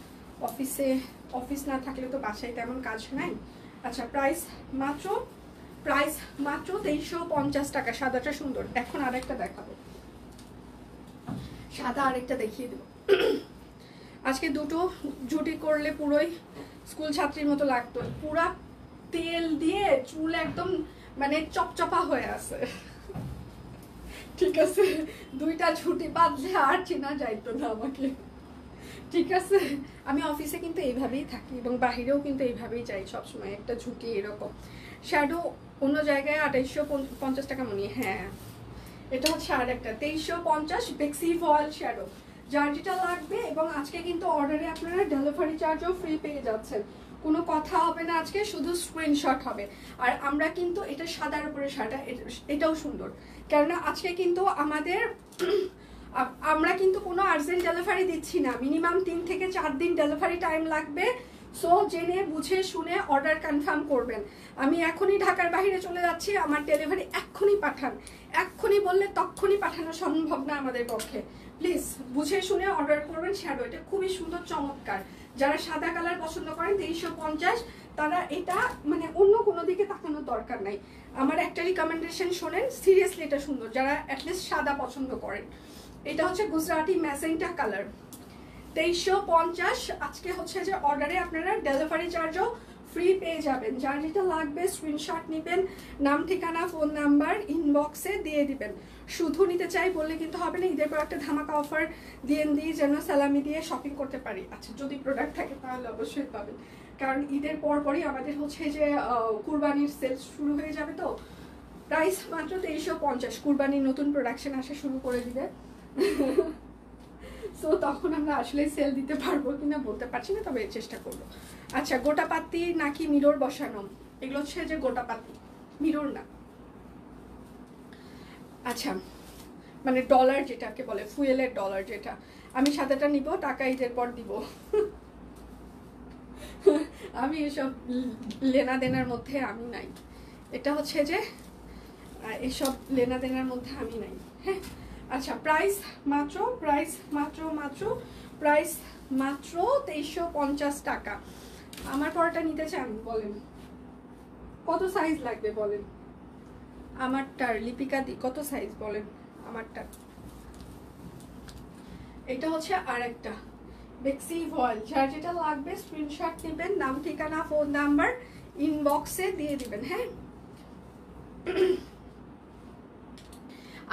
অফিস না থাকলে তো বাসায় তেমন কাজ নাই। আচ্ছা, প্রাইস মাত্র 2350 টাকা। সাদাটা সুন্দর। এখন আরেকটা দেখাবো, সাদা আরেকটা দেখিয়ে দেবো। আজকে দুটো জুটি করলে পুরোই স্কুল ছাত্রীর মতো লাগতো, পুরা তেল দিয়ে চুল একদম মানে চপচপা হয়ে আছে, ঠিক আছে, দুইটা ঝুটি বাঁধলে আর চেনা যাইতো না আমাকে। ঠিক আছে, আমি অফিসে কিন্তু এইভাবেই থাকি এবং বাহিরেও কিন্তু এইভাবেই যাই সবসময়, একটা ঝুঁকি এরকম। শ্যাডো অন্য জায়গায় 2850 টাকা মনে, হ্যাঁ এটা হচ্ছে আর একটা 2350 বেক্সি ভয়েল শ্যাডো, যার যেটা লাগবে। এবং আজকে কিন্তু অর্ডারে আপনারা ডেলিভারি চার্জও ফ্রি পেয়ে যাচ্ছেন, কোনো কথা হবে না আজকে, শুধু স্ক্রিনশট হবে। আর আমরা কিন্তু এটা সাদার উপরে সাদা, এটাও সুন্দর, কেননা আজকে কিন্তু আমাদের আমরা কিন্তু কোনো আর্জেন্ট ডেলিভারি দিচ্ছি না, মিনিমাম 3 থেকে 4 দিন ডেলিভারি টাইম লাগবে। সো জেনে বুঝে শুনে অর্ডার কনফার্ম করবেন। আমি এখনই ঢাকার বাইরে চলে যাচ্ছি, আমার ডেলিভারি এক্ষুনি পাঠান, এক্ষুনি বললে তক্ষুনি পাঠানো সম্ভব না আমাদের পক্ষে। প্লিজ বুঝে শুনে অর্ডার করবেন। শ্যাডো এটা খুবই সুন্দর, চমৎকার। যারা সাদা কালার পছন্দ করেন 2350, তারা এটা মানে অন্য কোনো দিকে তাকানোর দরকার নাই। আমার একটা রিকমেন্ডেশন শোনেন, সিরিয়াসলি এটা সুন্দর, যারা অ্যাটলিস্ট সাদা পছন্দ করেন। এটা হচ্ছে গুজরাটি ম্যাজেন্টা কালার, 2350। আজকে হচ্ছে যে অর্ডারে আপনারা ডেলিভারি চার্জও ফ্রি পেয়ে যাবেন। যার যেটা লাগবে স্ক্রিনশট নেবেন, নাম ঠিকানা ফোন নাম্বার ইনবক্সে দিয়ে দিবেন। শুধু নিতে চাই বললে কিন্তু হবে না, ঈদের পর একটা ধামাকা অফার দিয়ে যেন সালামি দিয়ে শপিং করতে পারি। আচ্ছা যদি প্রোডাক্ট থাকে তাহলে অবশ্যই পাবেন, কারণ ঈদের পরপরই আমাদের হচ্ছে যে কুরবানির সেল শুরু হয়ে যাবে। তো প্রাইস মাত্র 2350, কুরবানির নতুন প্রোডাকশন আসা শুরু করে দিবে। সো তখন আমরা আসলে সেল দিতে পারবো কিনা বলতে পারছি না, তবে চেষ্টা করবো। আচ্ছা গোটা পাতি নাকি মিরর বসানো, এগুলো হচ্ছে যে গোটা পাতি, মিরর না। আচ্ছা মানে ডলার যেটাকে বলে, ফুয়েলের ডলার যেটা, আমি সাদাটা নিব, টাকা ঈদের পর দিব। আমি এসব লেনা দেনার মধ্যে আমি নাই, এটা হচ্ছে যে এসব লেনা দেনার মধ্যে আমি নাই। হ্যাঁ আচ্ছা প্রাইস মাত্র 2350 টাকা। আমার পরটা নিতে চান বলেন, কত সাইজ লাগবে বলেন? আমারটার লিপিকা দি কত সাইজ বলেন? আমারটা এটা হচ্ছে আর একটা বেক্সি ভয়েল, যার যেটা লাগবে স্ক্রিনশট নেবেন, নাম ঠিকানা ফোন নাম্বার ইনবক্সে দিয়ে দিবেন। হ্যাঁ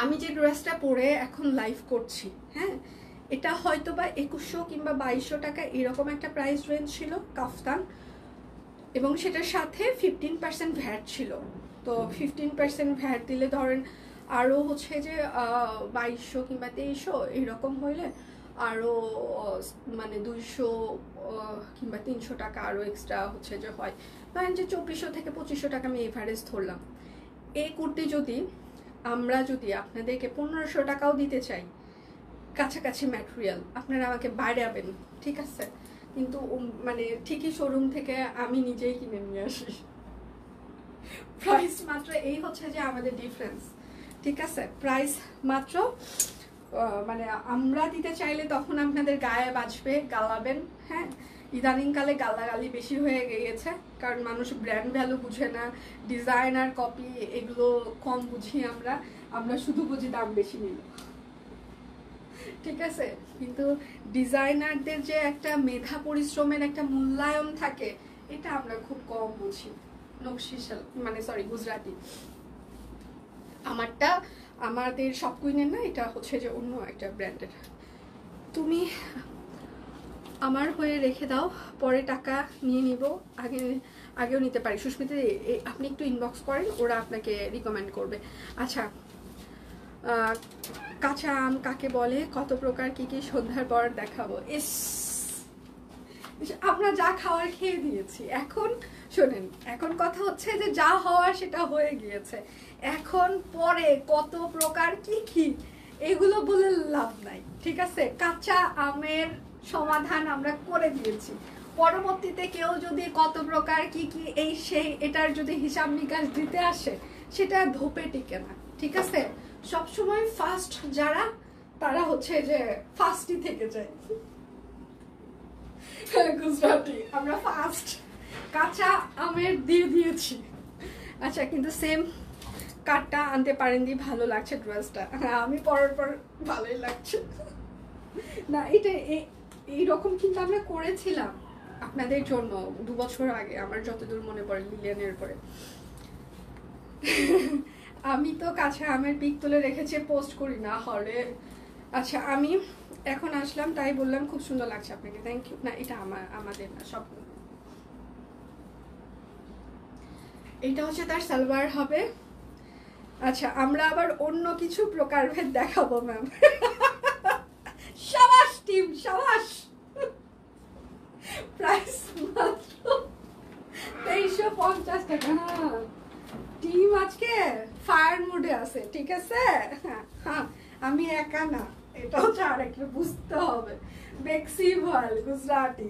আমি যে ড্রেসটা পরে এখন লাইভ করছি, হ্যাঁ এটা হয়তো বা 2100 কিংবা 2200 টাকা এরকম একটা প্রাইস রেঞ্জ ছিল কাফতান, এবং সেটার সাথে 15% ভ্যাট ছিল। তো 15% ভ্যাট দিলে ধরেন আরও হচ্ছে যে 2200 কিংবা 2300 এইরকম হইলে আরও মানে 200 কিংবা 300 টাকা আরও এক্সট্রা হচ্ছে যে হয়, ধরেন যে 2400 থেকে 2500 টাকা আমি এভারেজ ধরলাম। এই কুর্তি যদি আমরা আপনাদেরকে 1500 টাকাও দিতে চাই, কাছাকাছি ম্যাটেরিয়াল আপনারা আমাকে বাড়াবেন, ঠিক আছে, কিন্তু মানে ঠিকই শোরুম থেকে আমি নিজেই কিনে নিয়ে আসি। প্রাইস মাত্র এই হচ্ছে যে আমাদের ডিফারেন্স, ঠিক আছে। প্রাইস মাত্র মানে আমরা দিতে চাইলে তখন আপনাদের গায়ে বাজবে, গালাবেন। হ্যাঁ ইদানিংকালে গালাগালি বেশি হয়ে গিয়েছে, কারণ মানুষ ব্র্যান্ড ভ্যালু বুঝে না, ডিজাইনার কপি এগুলো কম বুঝি আমরা শুধু বুঝি দাম বেশি নিল, ঠিক আছে। কিন্তু ডিজাইনারদের যে একটা মেধা পরিশ্রমের একটা মূল্যায়ন থাকে, এটা আমরা খুব কম বুঝি। নকশিশাল মানে সরি গুজরাটি, আমারটা আমাদের সব কুইনের না, এটা হচ্ছে যে অন্য একটা ব্র্যান্ডের। তুমি আমার হয়ে রেখে দাও, পরে টাকা নিয়ে নিব, আগেও নিতে পারি। সুস্মিতা আপনি একটু ইনবক্স করেন, ওরা আপনাকে রিকমেন্ড করবে। আচ্ছা কাঁচা আম কাকে বলে, কত প্রকার কি কি সন্ধ্যার পর দেখাবো। ইস আমরা যা খাওয়ার খেয়ে দিয়েছি, এখন শোনেন, এখন কথা হচ্ছে যে যা হওয়ার সেটা হয়ে গিয়েছে, এখন পরে কত প্রকার কি কি এগুলো বলে লাভ নাই, ঠিক আছে। কাঁচা আমের সমাধান আমরা করে দিয়েছি, পরবর্তীতে কেউ যদি কত প্রকার কি কি এই সেই এটার যদি হিসাব নিকাশ দিতে আসে, সেটা ধোপে টিকে না, ঠিক আছে। সবসময় ফার্স্ট যারা, তারা হচ্ছে যে ফার্স্টই থেকে যায়। গুজরাটি আমরা ফার্স্ট কাঁচা আমের দিয়ে দিয়েছি। আচ্ছা কিন্তু সেম কাটটা আনতে পারেননি, ভালো লাগছে ড্রেসটা, আমি পরার পর ভালোই লাগছে না। এটা এইরকম কিন্তু আমরা করেছিলাম আপনাদের জন্য 2 বছর আগে, আমার যতদূর মনে পড়ে, লিলিয়ানের পরে। আমি তো কাঁচা আমের পিক তুলে রেখেছি, পোস্ট করি না হলে, আচ্ছা আমি এখন আসলাম তাই বললাম খুব সুন্দর লাগছে আপনাকে, থ্যাংক ইউ। না এটা আমাদের না, সব এটা হচ্ছে তার সালোয়ার হবে। আচ্ছা আমরা আবার অন্য কিছু প্রকারভেদ দেখাবো ম্যাম। সাবাস টিম, সাবাস। প্রাইস মাত্র 2350 টাকা। টিম আজকে ফায়ার মুডে আছে, ঠিক আছে। হ্যাঁ আমি একা না, এটা হচ্ছে আরেকটা বুঝতে হবে। বেক্সি ভয়েল গুজরাটি।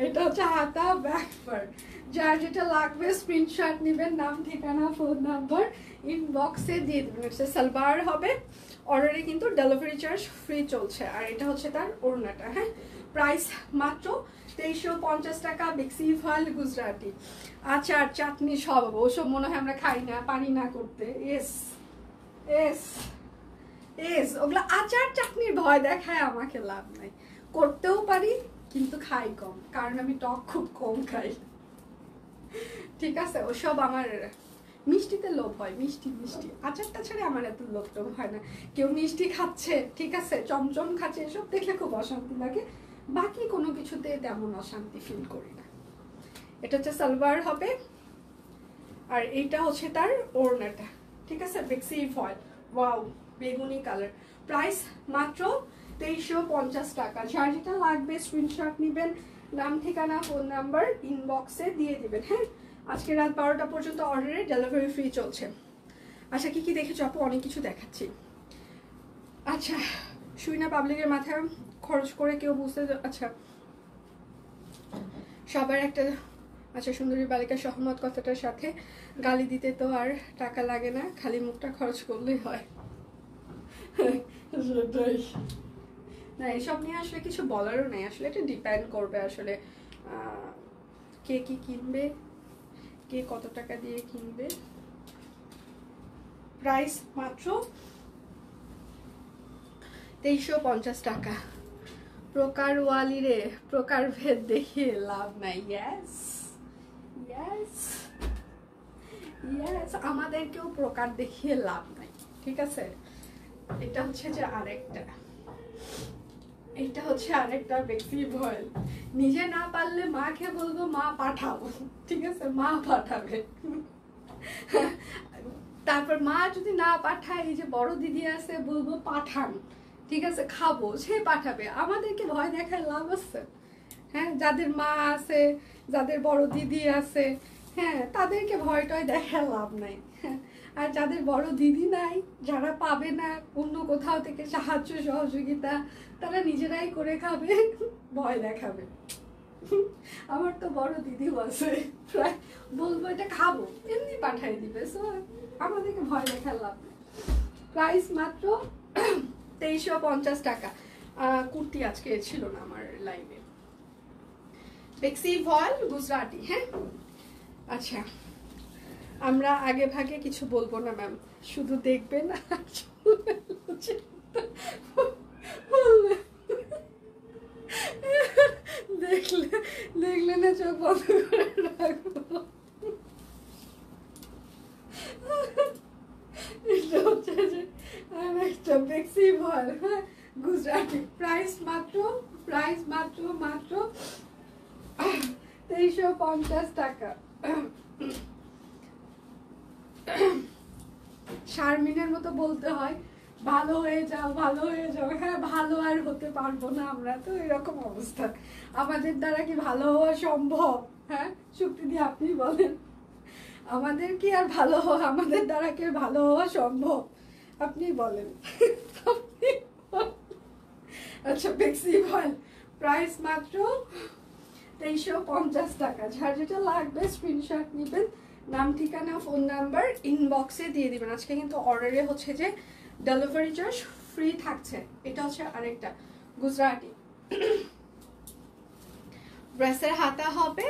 এটা হচ্ছে হাতা ব্যাক পার্ট। যার যেটা লাগবে স্ক্রিনশট নেবেন, নাম ঠিকানা ফোন নাম্বার ইনবক্সে দিয়ে দেবেন। হচ্ছে সালোয়ার হবে, অর্ডারে কিন্তু ডেলিভারি চার্জ ফ্রি চলছে। আর এটা হচ্ছে তার ওড়নাটা। হ্যাঁ প্রাইস মাত্র 2350 টাকা। বেক্সি ভয়েল গুজরাটি। আচার চাটনি সব, ওসব মনে হয় আমরা খাই না, পারি না করতে। এস এস এস ওগুলো আচার চাটনির ভয় দেখায় আমাকে লাভ নাই। করতেও পারি কিন্তু খাই কম, কারণ আমি টক খুব কম খাই, ঠিক আছে। ওসব আমার মিষ্টিতে লোভ হয়, মিষ্টি মিষ্টি। আচারটা ছেড়ে আমার এত লোভ টোভ হয় না। কেউ মিষ্টি খাচ্ছে, ঠিক আছে, চমচম খাচ্ছে, এসব দেখলে খুব অশান্তি লাগে। বাকি কোনো কিছুতে তেমন অশান্তি ফিল করি না। এটা হচ্ছে সালোয়ার হবে, আর এইটা হচ্ছে তার ওড়নাটা, ঠিক আছে। বেক্সি ফয়েল, ওয়াও বেগুনি কালার। প্রাইস মাত্র 2350 টাকা। যার যেটা লাগবে স্ক্রিনশট নেবেন, নাম ঠিকানা ফোন নাম্বার ইনবক্সে দিয়ে দিবেন। হ্যাঁ আজকে রাত 12টা পর্যন্ত অর্ডারে ডেলিভারি ফ্রি চলছে। আচ্ছা কি কি দেখেছো আপু? অনেক কিছু দেখাচ্ছি। আচ্ছা সুইনা পাবলিকের মাথায় খরচ করে কেউ বুঝতে, আচ্ছা সবার একটা, আচ্ছা সুন্দরী বালিকা সহমত কথাটার সাথে গালি দিতে তো আর টাকা লাগে না, খালি মুখটা খরচ করলেই হয়। না এসব নিয়ে আসলে কিছু বলারও নেই, আসলে এটা ডিপেন্ড করবে আসলে কে কি কিনবে, কে কত টাকা দিয়ে কিনবে। প্রাইস মাত্র 2350 টাকা। প্রকার ওয়ালি রে, প্রকার ভেদ দেখিয়ে লাভ নাই। ইয়েস ইয়েস ইয়েস, আমাদেরকেও প্রকার দেখিয়ে লাভ নাই, ঠিক আছে। এটা হচ্ছে যে আরেকটা, এটা হচ্ছে আরেকটা বেক্সি ভয়েল। নিজে না পারলে মাকে বলবো মা পাঠাবো, ঠিক আছে, মা পাঠাবে। তারপর মা যদি না পাঠায়, এই যে বড় দিদি আছে বলবো পাঠান, ঠিক আছে, খাবো, সে পাঠাবে। আমাদেরকে ভয় দেখায় লাভ আছে? হ্যাঁ যাদের মা আছে, যাদের বড় দিদি আছে, হ্যাঁ তাদেরকে ভয় টয় দেখার লাভ নাই। আর যাদের বড় দিদি নাই, যারা পাবে না অন্য কোথাও থেকে সাহায্য সহযোগিতা, তারা নিজেরাই করে খাবে, ভয় দেখাবে। আমার তো বড় দিদিও আছে, প্রায় বলবো এটা খাবো, এমনি পাঠাই দিবে। সো আমাদেরকে ভয় দেখার লাভ নেই। প্রাইস মাত্র 2350 টাকা। কুর্তি আজকে ছিল না আমার লাইভে। বেক্সি ভয়েল গুজরাটি। হ্যাঁ আচ্ছা আমরা আগে ভাগে কিছু বলবো না ম্যাম, শুধু দেখবেন দেখলে দেখলে না চোখ বন্ধ করে রাখবো। এটা হচ্ছে যে একটা বেক্সি ভয়েল, হ্যাঁ গুজরাটি। প্রাইস মাত্র 2350 টাকা। শারমিনের মতো বলতে হয় ভালো হয়ে যাও, ভালো হয়ে যাও। হ্যাঁ ভালো আর হতে পারবো না, আমরা তো এরকম অবস্থা। আমাদের দ্বারা কি ভালো হওয়া সম্ভব? হ্যাঁ শক্তি দিয়ে আপনি বলেন, আমাদের কি আর ভালো হওয়া, আমাদের দ্বারা কি ভালো হওয়া সম্ভব? আপনি বলেন। আচ্ছা বেক্সি ভয়েল, প্রাইস মাত্র 2350 টাকা। যার যেটা লাগবে স্ক্রিনশট নেবেন, নাম ঠিকানা ফোন নাম্বার ইনবক্সে দিয়ে দিবেন। আজকে কিন্তু অর্ডারে হচ্ছে যে ডেলিভারি চার্জ ফ্রি থাকছে। এটা হচ্ছে আরেকটা গুজরাটি। ড্রেসের হাতা হবে,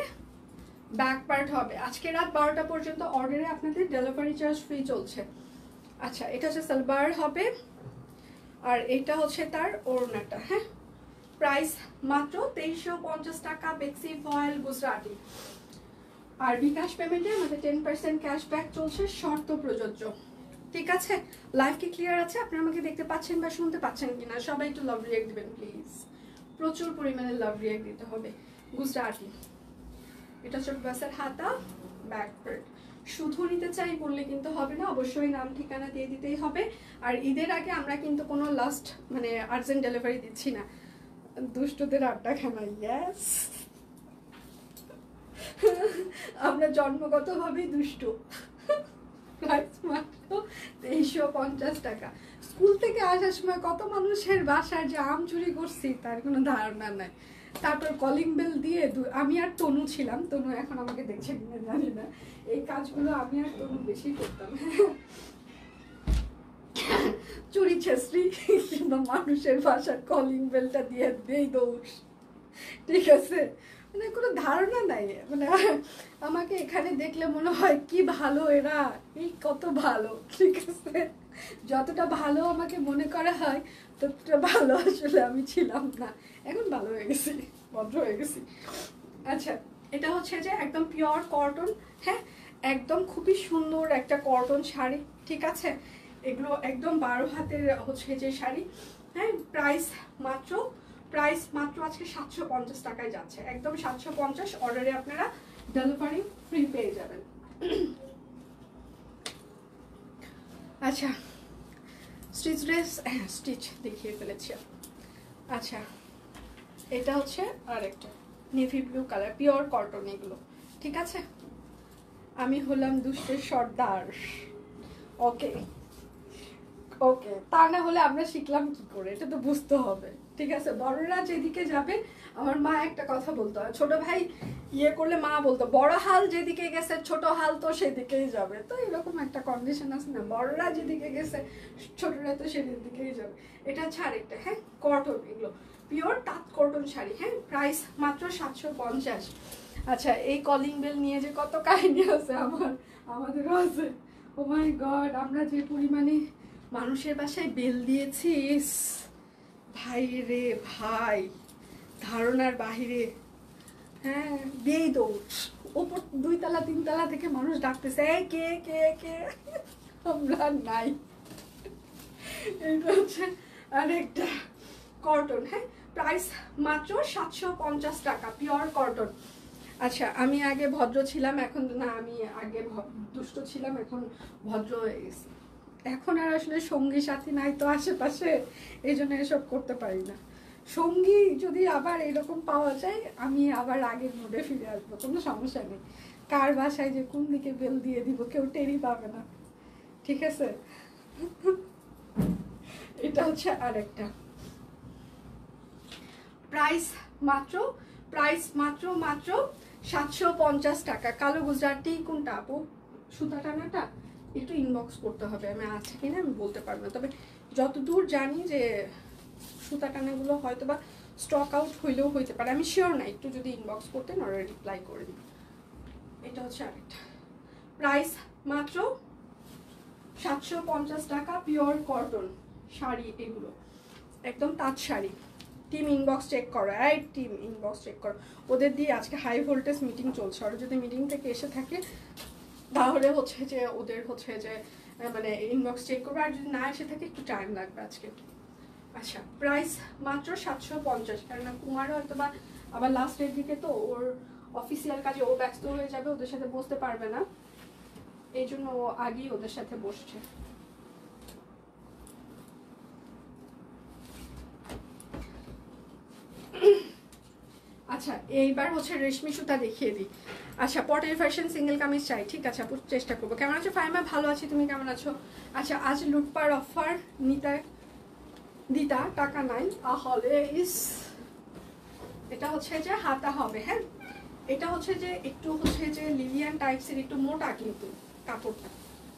ব্যাক পার্ট হবে। আজকে রাত 12টা পর্যন্ত অর্ডারে আপনাদের ডেলিভারি চার্জ ফ্রি চলছে। আচ্ছা এটা হচ্ছে সালোয়ার হবে, আর এটা হচ্ছে তার ওড়নাটা। হ্যাঁ প্রাইস মাত্র 2350 টাকা। বেক্সি ভয়েল গুজরাটি। আর বিকাশ পেমেন্টে আমাদের 10% ক্যাশব্যাক চলছে, শর্ত প্রযোজ্য। ঠিক আছে, লাইভ কি ক্লিয়ার আছে? আপনারা আমাকে দেখতে পাচ্ছেন বা শুনতে পাচ্ছেন কিনা? সবাই একটু লাভ রিয়াক্ট দিবেন প্লিজ, প্রচুর পরিমাণে লাভ রিয়াক্ট দিতে হবে। গুজরাটি, এটা হচ্ছে বাসের হাতা, ব্যাক পার্ট। শুধু নিতে চাই বললে কিন্তু হবে না, অবশ্যই নাম ঠিকানা দিয়ে দিতেই হবে। আর ঈদের আগে আমরা কিন্তু কোনো লাস্ট মানে আর্জেন্ট ডেলিভারি দিচ্ছি না। দুষ্টদের আড্ডাখানা, ইয়েস। আমরা জন্মগতভাবেই দুষ্টু। প্রাইস মাত্র 2350 টাকা। স্কুল থেকে আসার সময় কত মানুষের বাসায় যে আম চুরি করছি তার কোনো ধারণা নাই। তারপর কলিং বেল দিয়ে আমি আর তনু ছিলাম, তনু এখন আমাকে দেখছে কিনা জানি না, এই কাজগুলো আমি আর তনু বেশি করতাম। চুরি ছেঁচড়ি কিংবা মানুষের বাসার কলিং বেলটা দিয়ে দেই দৌড়, ঠিক আছে? মানে কোনো ধারণা নাই, মানে আমাকে এখানে দেখলে মনে হয় কি ভালো এরা, এই কত ভালো, ঠিক আছে? যতটা ভালো আমাকে মনে করা হয় ততটা ভালো আসলে আমি ছিলাম না, এখন ভালো হয়ে গেছি, ভদ্র হয়ে গেছি। আচ্ছা, এটা হচ্ছে যে একদম পিওর কটন, হ্যাঁ, একদম খুবই সুন্দর একটা কটন শাড়ি, ঠিক আছে? এগুলো একদম 12 হাতের হচ্ছে যে শাড়ি, হ্যাঁ। প্রাইস মাত্র আজকে 750 টাকায় যাচ্ছে, একদম 750। অর্ডারে আপনারা ডেলিভারি ফ্রি পেয়ে যাবেন। আচ্ছা, স্টিচ ড্রেস, হ্যাঁ স্টিচ দেখিয়ে ফেলেছি। আচ্ছা, এটা হচ্ছে আরেকটা navy blue colour, pure cotton এগুলো, ঠিক আছে? আমি হলাম দুষ্টের সর্দার, ওকে ওকে। তা না হলে আমরা শিখলাম কি করে, এটা তো বুঝতে হবে, ঠিক আছে? বড়রা যেদিকে যাবে, আমার মা একটা কথা বলতো, ছোট ভাই ইয়ে করলে মা বলতো বড় হাল যেদিকে গেছে ছোট হাল তো সেদিকেই যাবে। তো এরকম একটা কন্ডিশন আছে না, বড়রা যেদিকে গেছে ছোটরা তো সেদিকেই যাবে। এটা হচ্ছে আরেকটা, হ্যাঁ, কটন, এগুলো পিওর তাঁত কটন শাড়ি, হ্যাঁ। প্রাইস মাত্র 750। আচ্ছা, এই কলিং বেল নিয়ে যে কত কাহিনী আছে আমাদেরও আছে। ও মাই গড, আমরা যে পরিমাণে মানুষের বাসায় বেল দিয়েছি, ভাই রে ভাই, ধারণার বাহিরে, হ্যাঁ। দিয়েই দৌড়, ওপর 2 তলা 3 তলা থেকে মানুষ ডাকতেছে, এই কে কে কে, আমরা নাই। এইটা হচ্ছে আরেকটা কটন, হ্যাঁ। প্রাইস মাত্র 750 টাকা, পিওর কটন। আচ্ছা, আমি আগে ভদ্র ছিলাম, এখন না, আমি আগে দুষ্ট ছিলাম, এখন ভদ্র হয়ে গেছি। এখন আর আসলে সঙ্গী সাথী নাই তো আশেপাশে, এই জন্য এসব করতে পারি না। সঙ্গী যদি আবার এরকম পাওয়া যায়, আমি আবার আগের মোডে ফিরে আসবো, কোনো সমস্যা নেই। কার বাসায় যে কোন দিকে বেল দিয়ে দিব কেউ টেরই পাবে না, ঠিক আছে? এটা হচ্ছে আরেকটা, প্রাইস মাত্র 750 টাকা। কালো গুজরাটি কোনটা আপু? সুতা টানাটা একটু ইনবক্স করতে হবে, আমি আছে কিনা আমি বলতে পারবো না, তবে যতদূর জানি যে সুতা টানাগুলো হয়তো বা স্টক আউট হইলেও হইতে পারে, আমি শিওর না, একটু যদি ইনবক্স করতেন অলরেডি রিপ্লাই করে দিই। এটা হচ্ছে আরেকটা, প্রাইস মাত্র 750 টাকা, পিওর কটন শাড়ি, এগুলো একদম তাঁত শাড়ি। টিম ইনবক্স চেক করো, এই টিম ইনবক্স চেক করো, ওদের দিয়ে আজকে হাই ভোল্টেজ মিটিং চলছে, ওরা যদি মিটিং থেকে এসে থাকে তাহলে হচ্ছে যে ওদের হচ্ছে যে মানে ইনবক্স চেক করবে, আর যদি না এসে থাকে একটু টাইম লাগবে আজকে। আচ্ছা, প্রাইস মাত্র 750, কারণ কুমার হয়তো বা আবার লাস্টের দিকে তো ওর অফিসিয়াল কাজে ও ব্যস্ত হয়ে যাবে, ওদের সাথে বসতে পারবে না, এই জন্য ও আগেই ওদের সাথে বসছে। আচ্ছা, এইবার হচ্ছে রেশমি সুতা দেখিয়ে দিই। আচ্ছা, পটের ফ্যাশন সিঙ্গেল কামিজ চাই, ঠিক আছে আপু, চেষ্টা করবো। কেমন আছো ফাইমা? ভালো আছি, তুমি কেমন আছো? আচ্ছা, আজ লুটপার অফার দিতা টাকা নাই হলে ইস, এটা হচ্ছে যে হাতা হবে, হ্যাঁ। এটা হচ্ছে যে একটু হচ্ছে যে লিলিয়ান টাইপসের, একটু মোটা কিন্তু কাপড়টা,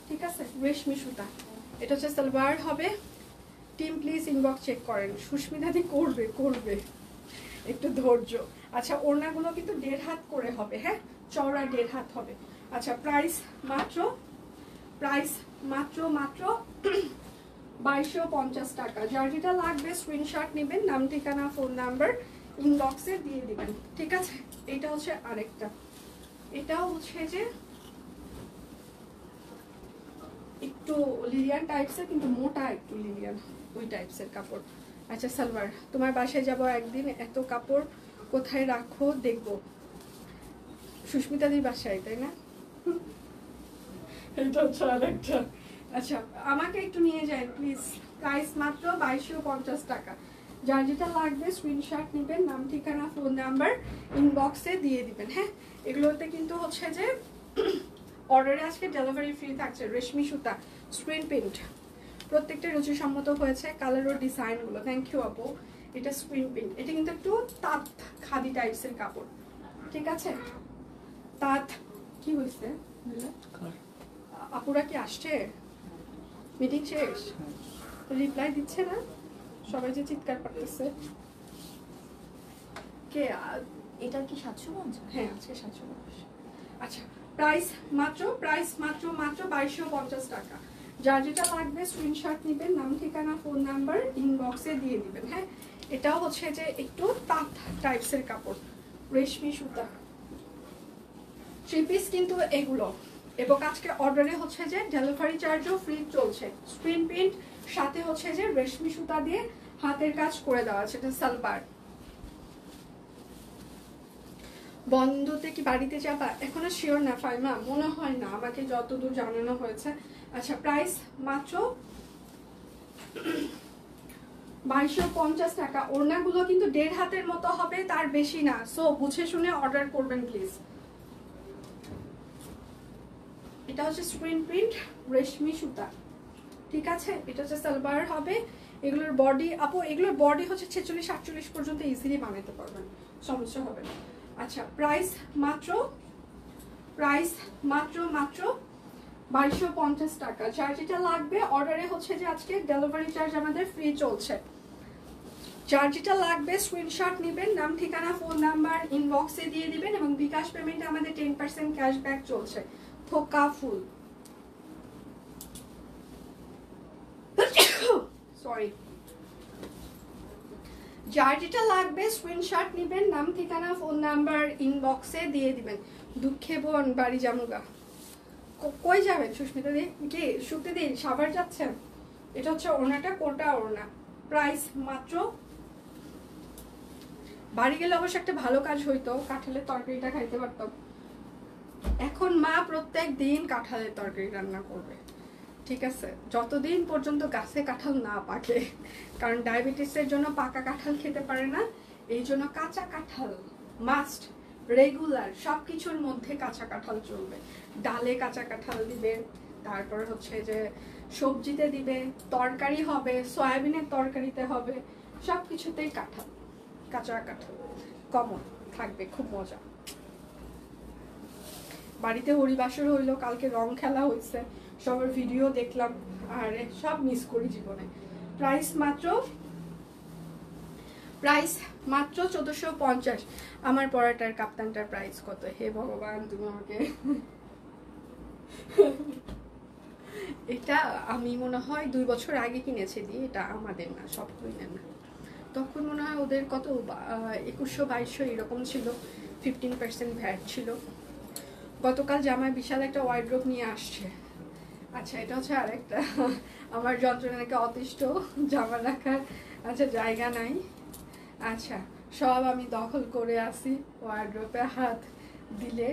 ঠিক আছে, রেশমি সুতা। এটা হচ্ছে সালোয়ার হবে। টিম প্লিজ ইনবক্স চেক করেন, সুস্মিতাদি করবে একটু ধৈর্য। আচ্ছা, ওড়নাগুলো কিন্তু 1.5 হাত করে হবে, হ্যাঁ, চওড়া 1.5 হাত হবে। আচ্ছা, প্রাইস মাত্র 2250 টাকা। যার যেটা লাগবে স্ক্রিনশট নেবেন, নাম ঠিকানা ফোন নাম্বার ইনবক্সে দিয়ে দিবেন, ঠিক আছে? এটা হচ্ছে আরেকটা, এটাও হচ্ছে যে একটু লিলিয়ান টাইপসের, কিন্তু মোটা একটু লিলিয়ান ওই টাইপসের কাপড়। আচ্ছা সালোয়ার, তোমার বাসায় যাব একদিন, এত কাপড় কোথায় রাখো দেখবো। সুস্মিতাদির বাসায়, তাই না? এটা হচ্ছে আরেকটা। আচ্ছা আমাকে একটু নিয়ে যায় প্লিজ। প্রাইস মাত্র 2250 টাকা। যার যেটা লাগবে স্ক্রিনশট নেবেন, নাম ঠিকানা ফোন নাম্বার ইনবক্সে দিয়ে দিবেন। হ্যাঁ, এগুলোতে কিন্তু হচ্ছে যে অর্ডারে আজকে ডেলিভারি ফ্রি থাকছে। রেশমি সুতা, স্ক্রিন প্রিন্ট, প্রত্যেকটা রুচিসম্মত হয়েছে। কালার ও ডিজাইনগুলো, থ্যাংক ইউ আপু। এটা স্ক্রিন প্রিন্ট, এটা কিন্তু একটু তাঁত খাদি টাইপসের কাপড়, ঠিক আছে? তাঁত কি হয়েছে? আপুরা কি আসছে? মিটিং শেষ, রিপ্লাই দিচ্ছে না, সবাই যে চিৎকার করতেছে। কে? এটা কি 750? হ্যাঁ আজকে 750। আচ্ছা প্রাইস মাত্র 2250 টাকা। যার যেটা লাগবে স্ক্রিনশট নেবেন, নাম ঠিকানা ফোন নাম্বার ইনবক্সে দিয়ে দিবেন। হ্যাঁ, এটাও হচ্ছে যে একটু তাঁত টাইপসের কাপড়, রেশমি সুতা, 3 পিস কিন্তু এগুলো। এবং আজকে অর্ডারে হচ্ছে যে ডেলিভারি চার্জও ফ্রি চলছে। স্ক্রিন প্রিন্ট সাথে হচ্ছে যে রেশমি সুতা দিয়ে হাতের কাজ করে দেওয়া আছে। এটা সালবার। বন্ধতে কি বাড়িতে যাবা? এখনো শিওর না ফাইমা, মনে হয় না, আমাকে যতদূর জানানো হয়েছে। আচ্ছা প্রাইস মাত্র 2250 টাকা। ওড়নাগুলো কিন্তু 1.5 হাতের মতো হবে, তার বেশি না। সো বুঝে শুনে অর্ডার করবেন প্লিজ। এটা হচ্ছে স্ক্রিন প্রিন্ট রেশমি সুতা, ঠিক আছে? এটা হচ্ছে সালবার হবে। এগুলোর বডি আপু, এগুলোর বডি হচ্ছে 46-48 পর্যন্ত ইজিলি বানাতে পারবেন, সমস্যা হবে না। আচ্ছা প্রাইস মাত্র 2250 টাকা। যার যেটা লাগবে অর্ডারে হচ্ছে যে আজকে ডেলিভারি চার্জ আমাদের ফ্রি চলছে। যার যেটা লাগবে স্ক্রিনশট নেবেন, নাম ঠিকানা ফোন নাম্বার ইনবক্সে দিয়ে দিবেন এবং বিকাশ পেমেন্টে আমাদের 10% ক্যাশব্যাক চলছে। থোকা ফুল, সরি। যার যেটা লাগবে স্ক্রিনশট নেবেন, নাম ঠিকানা ফোন নাম্বার ইনবক্সে দিয়ে দিবেন। দুঃখে বোন বাড়ি জামুগা। কই যাবেন সুস্মিতা দি? কি শুতে দিন, সাভার যাচ্ছেন? এটা হচ্ছে ওড়নাটা, কোটা ওড়না। প্রাইস মাত্র, বাড়ি গেলে অবশ্য একটা ভালো কাজ হইতো, কাঁঠালের তরকারিটা খাইতে পারতাম। এখন মা প্রত্যেক দিন কাঁঠালের তরকারি রান্না করবে, ঠিক আছে? যতদিন পর্যন্ত গাছে কাঁঠাল না পাকে, কারণ ডায়াবেটিসের জন্য পাকা কাঁঠাল খেতে পারে না, এই জন্য কাঁচা কাঁঠাল মাস্ট, রেগুলার সব কিছুর মধ্যে কাঁচা কাঁঠাল চলবে। ডালে কাঁচা কাঁঠাল দিবে, তারপর হচ্ছে যে সবজিতে দিবে, তরকারি হবে, সয়াবিনের তরকারিতে হবে, সব কিছুতেই কাঁঠাল, কাঁচা কাঁঠাল কমন থাকবে, খুব মজা। বাড়িতে হরিবাসর হইলো, কালকে রং খেলা হয়েছে, সবার ভিডিও দেখলাম, আর সব মিস করি জীবনে। প্রাইস মাত্র 1450। আমার পরাটার কাপ্তানটার প্রাইস কত? হে ভগবান, তুমি আমাকে এটা আমি মনে হয় 2 বছর আগে কিনেছি দিয়ে, এটা আমাদের না, সব কিনে না। তখন মনে হয় ওদের কত 2100-2200 এরকম ছিল, 15% ভ্যাট ছিল। গতকাল জামাই বিশাল একটা ওয়ার্ড্রোব নিয়ে আসছে। আচ্ছা এটা হচ্ছে আরেকটা, আমার যন্ত্রণাকে অতিষ্ঠ, জামা রাখার আচ্ছা জায়গা নাই। আচ্ছা সব আমি দখল করে আসি, ওয়ার্ড্রোবে হাত দিলে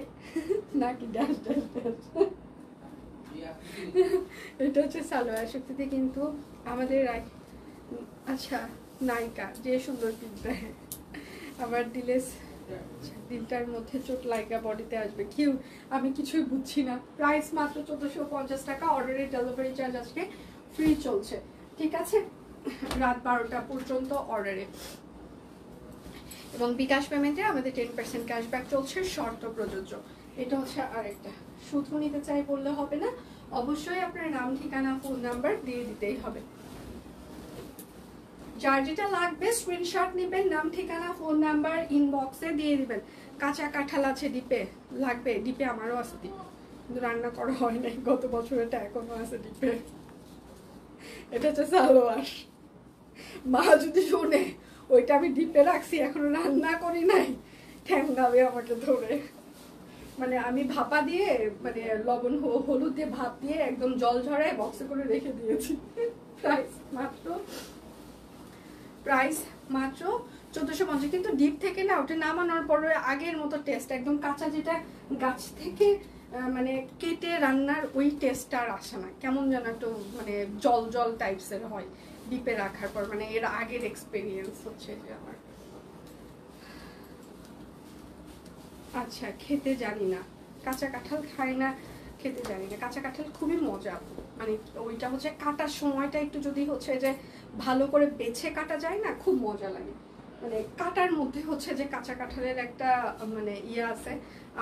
নাকি ড্যাশ ড্যাশ ড্যাশ। এটা হচ্ছে সালোয়ার শক্তিতে, কিন্তু আমাদের আচ্ছা নায়িকা যে সুন্দর পিক দেয়, আমার দিলে দিনটার মধ্যে চোট লাইকা বডিতে আসবে। কিউ আমি কিছুই বুঝছি না। প্রাইস মাত্র 1450 টাকা। অর্ডারের ডেলিভারি চার্জ আজকে ফ্রি চলছে, ঠিক আছে? রাত 12টা পর্যন্ত অর্ডারে, এবং বিকাশ পেমেন্টে আমাদের 10% ক্যাশব্যাক চলছে, শর্ত প্রযোজ্য। এটা হচ্ছে আরেকটা। শুধু নিতে চাই বললে হবে না, অবশ্যই আপনার নাম ঠিকানা ফোন নাম্বার দিয়ে দিতেই হবে। যার যেটা লাগবে স্ক্রিনশট নেবেন, নাম ঠিকানা ফোন নাম্বার ইনবক্সে দিয়ে দিবেন। কাঁচা কাঁঠাল আছে ডিপে, লাগবে? ডিপে আমারও আছে ডিপ, কিন্তু রান্না করা হয় নাই, গত বছর এটা এখনো আছে ডিপে। এটা হচ্ছে সালোয়ার। মা যদি শোনে ওইটা আমি ডিপে রাখছি, এখনো রান্না করি নাই, ঠ্যাঙ্গাবে আমাকে ধরে। মানে আমি ভাপা দিয়ে মানে লবণ হলুদ দিয়ে ভাপ দিয়ে একদম জল ঝরায় বক্সে করে রেখে দিয়েছি। প্রাইস মাত্র 1450। কিন্তু ডিপ থেকে না ওটা নামানোর পরে আগের মতো টেস্ট, একদম কাঁচা যেটা গাছ থেকে মানে কেটে রান্নার ওই টেস্টটা আর আসে না, কেমন যেন একটু মানে জল জল টাইপসের হয় ডিপে রাখার পর। মানে এর আগের এক্সপেরিয়েন্স হচ্ছে যে আমার। আচ্ছা, খেতে জানি না, কাঁচা কাঁঠাল খাই না, খেতে জানি না। কাঁচা কাঁঠাল খুবই মজা, মানে ওইটা হচ্ছে কাটার সময়টা একটু যদি হচ্ছে যে ভালো করে বেছে কাটা যায় না, খুব মজা লাগে। মানে কাটার মধ্যে হচ্ছে যে কাঁচা কাঁঠালের একটা মানে ইয়ে আছে।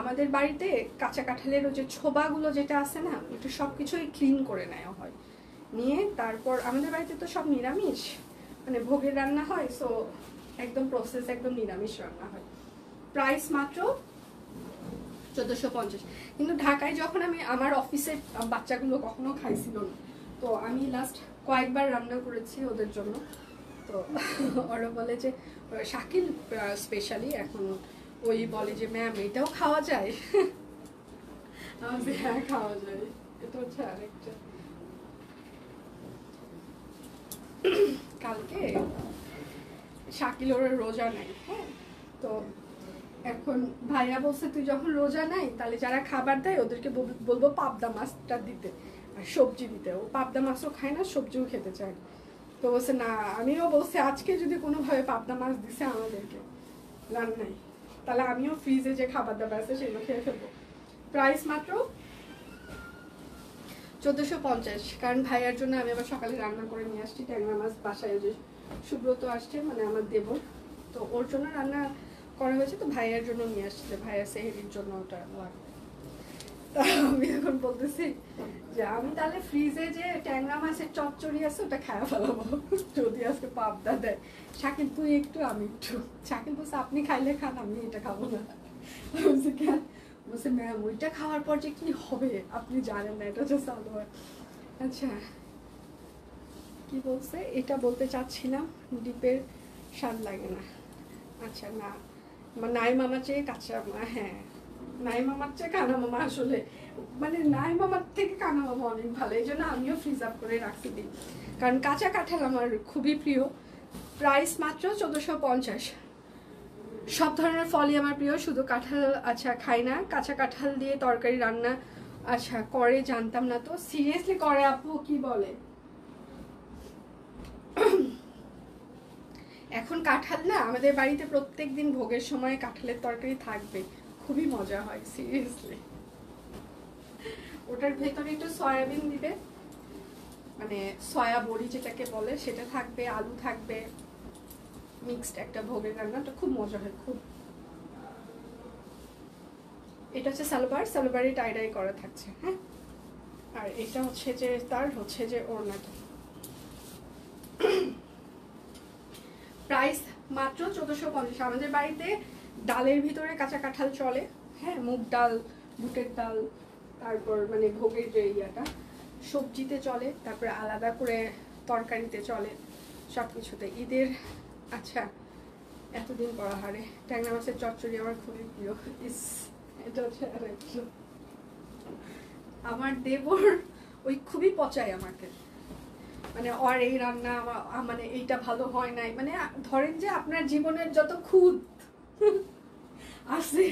আমাদের বাড়িতে কাঁচা কাঁঠালের ওই যে ছোবাগুলো যেটা আছে না, ওটা সব কিছুই ক্লিন করে নেওয়া হয়, নিয়ে তারপর আমাদের বাড়িতে তো সব নিরামিষ, মানে ভোগের রান্না হয়, সো একদম প্রসেস একদম নিরামিষ রান্না হয়। প্রাইস মাত্র 1450। কিন্তু ঢাকায় যখন আমি আমার অফিসের বাচ্চাগুলো কখনো খাইছিল না, তো আমি লাস্ট কয়েকবার রান্না করেছি ওদের জন্য। তো ওরা বলে যে শাকিল স্পেশালি এখন ওই বলে যে ম্যাম এটাও খাওয়া যায়। হ্যাঁ খাওয়া যায়, এটা হচ্ছে আরেকটা। কালকে শাকিল ওর রোজা নাই, হ্যাঁ, তো এখন ভাইয়া বলছে তুই যখন রোজা নাই তাহলে যারা খাবার দেয় ওদেরকে বলবো পাবদা মাছটা দিতে আর সবজি দিতে। ও পাবদা মাছও খায় না, সবজিও খেতে চায় না। তো বলছে না, আমিও বলছি আজকে যদি কোনোভাবে পাবদা মাছ দিছে আমাদেরকে রান্নায়, তাহলে আমিও ফ্রিজে যে খাবার দাবার আছে সেগুলো খেয়ে ফেলবো। প্রাইস মাত্র 1450। কারণ ভাইয়ার জন্য আমি আবার সকালে রান্না করে নিয়ে আসছি ট্যাংরা মাছ বাসায়, যে সুব্রত আসছে মানে আমার দেবর, তো ওর জন্য রান্না করা হয়েছে, তো ভাইয়ার জন্য নিয়ে আসছে, ভাইয়া সেহেরির জন্য ওটা লাগবে। তা আমি এখন বলতেছি যে আমি তাহলে ফ্রিজে যে ট্যাংরা মাছের চচ্চড়ি আছে ওটা খাওয়া ফেলাবো যদি আজকে পাবদা দেয়। শাকিল তুই একটু আমি একটু। শাকিল বলছে আপনি খাইলে খান, আমি এটা খাবো না। বলছি কেন? বলছে ম্যাম ওইটা খাওয়ার পর যে কি হবে আপনি জানেন না, এটা হচ্ছে সালোয়ার। আচ্ছা কি বলছে এটা বলতে চাচ্ছিলাম, ডিপের স্বাদ লাগে না। আচ্ছা না, নাই মামার চেয়ে কাঁচা, হ্যাঁ নাই মামার চেয়ে কানা মামা আসলে মানে নাই মামার থেকে কানা মামা অনেক ভালো, এই জন্য আমিও ফ্রিজ আপ করে রাখছি দিই, কারণ কাঁচা কাঁঠাল আমার খুবই প্রিয়। প্রাইস মাত্র 1450। সব ধরনের ফলই আমার প্রিয়, শুধু কাঁঠাল আচ্ছা খাই না। কাঁচা কাঁঠাল দিয়ে তরকারি রান্না আচ্ছা করে, জানতাম না তো, সিরিয়াসলি করে আপু, কি বলে? এখন কাঁঠাল না আমাদের বাড়িতে প্রত্যেক দিন ভোগের সময় কাঁঠালের তরকারি থাকবে, খুবই মজা হয় সিরিয়াসলি। ওটার ভেতরে একটু সয়াবিন দিবে, মানে সয়া বড়ি যেটাকে বলে সেটা থাকবে, আলু থাকবে, মিক্সড একটা ভোগের রান্নাটা খুব মজা হয় খুব। এটা হচ্ছে সালোয়ার, সালোয়ারে টাইডাই করা থাকছে, হ্যাঁ। আর এটা হচ্ছে যে তার হচ্ছে যে ওড়নাটা। প্রাইস মাত্র 1450। আমাদের বাড়িতে ডালের ভিতরে কাঁচা কাঁঠাল চলে, হ্যাঁ, মুগ ডাল, বুটের ডাল, তারপর মানে ভোগের যে ইয়াটা, সবজিতে চলে, তারপরে আলাদা করে তরকারিতে চলে, সব কিছুতে। ঈদের আচ্ছা এতদিন পর হারে ট্যাংরা মাছের চচ্চড়ি আমার খুবই প্রিয়। ইস এটা হচ্ছে আমার দেবর ওই খুবই পচায় আমাকে, মানে আর এই রান্না মানে এইটা ভালো হয় নাই, মানে ধরেন যে আপনার জীবনের যত খুদ আছে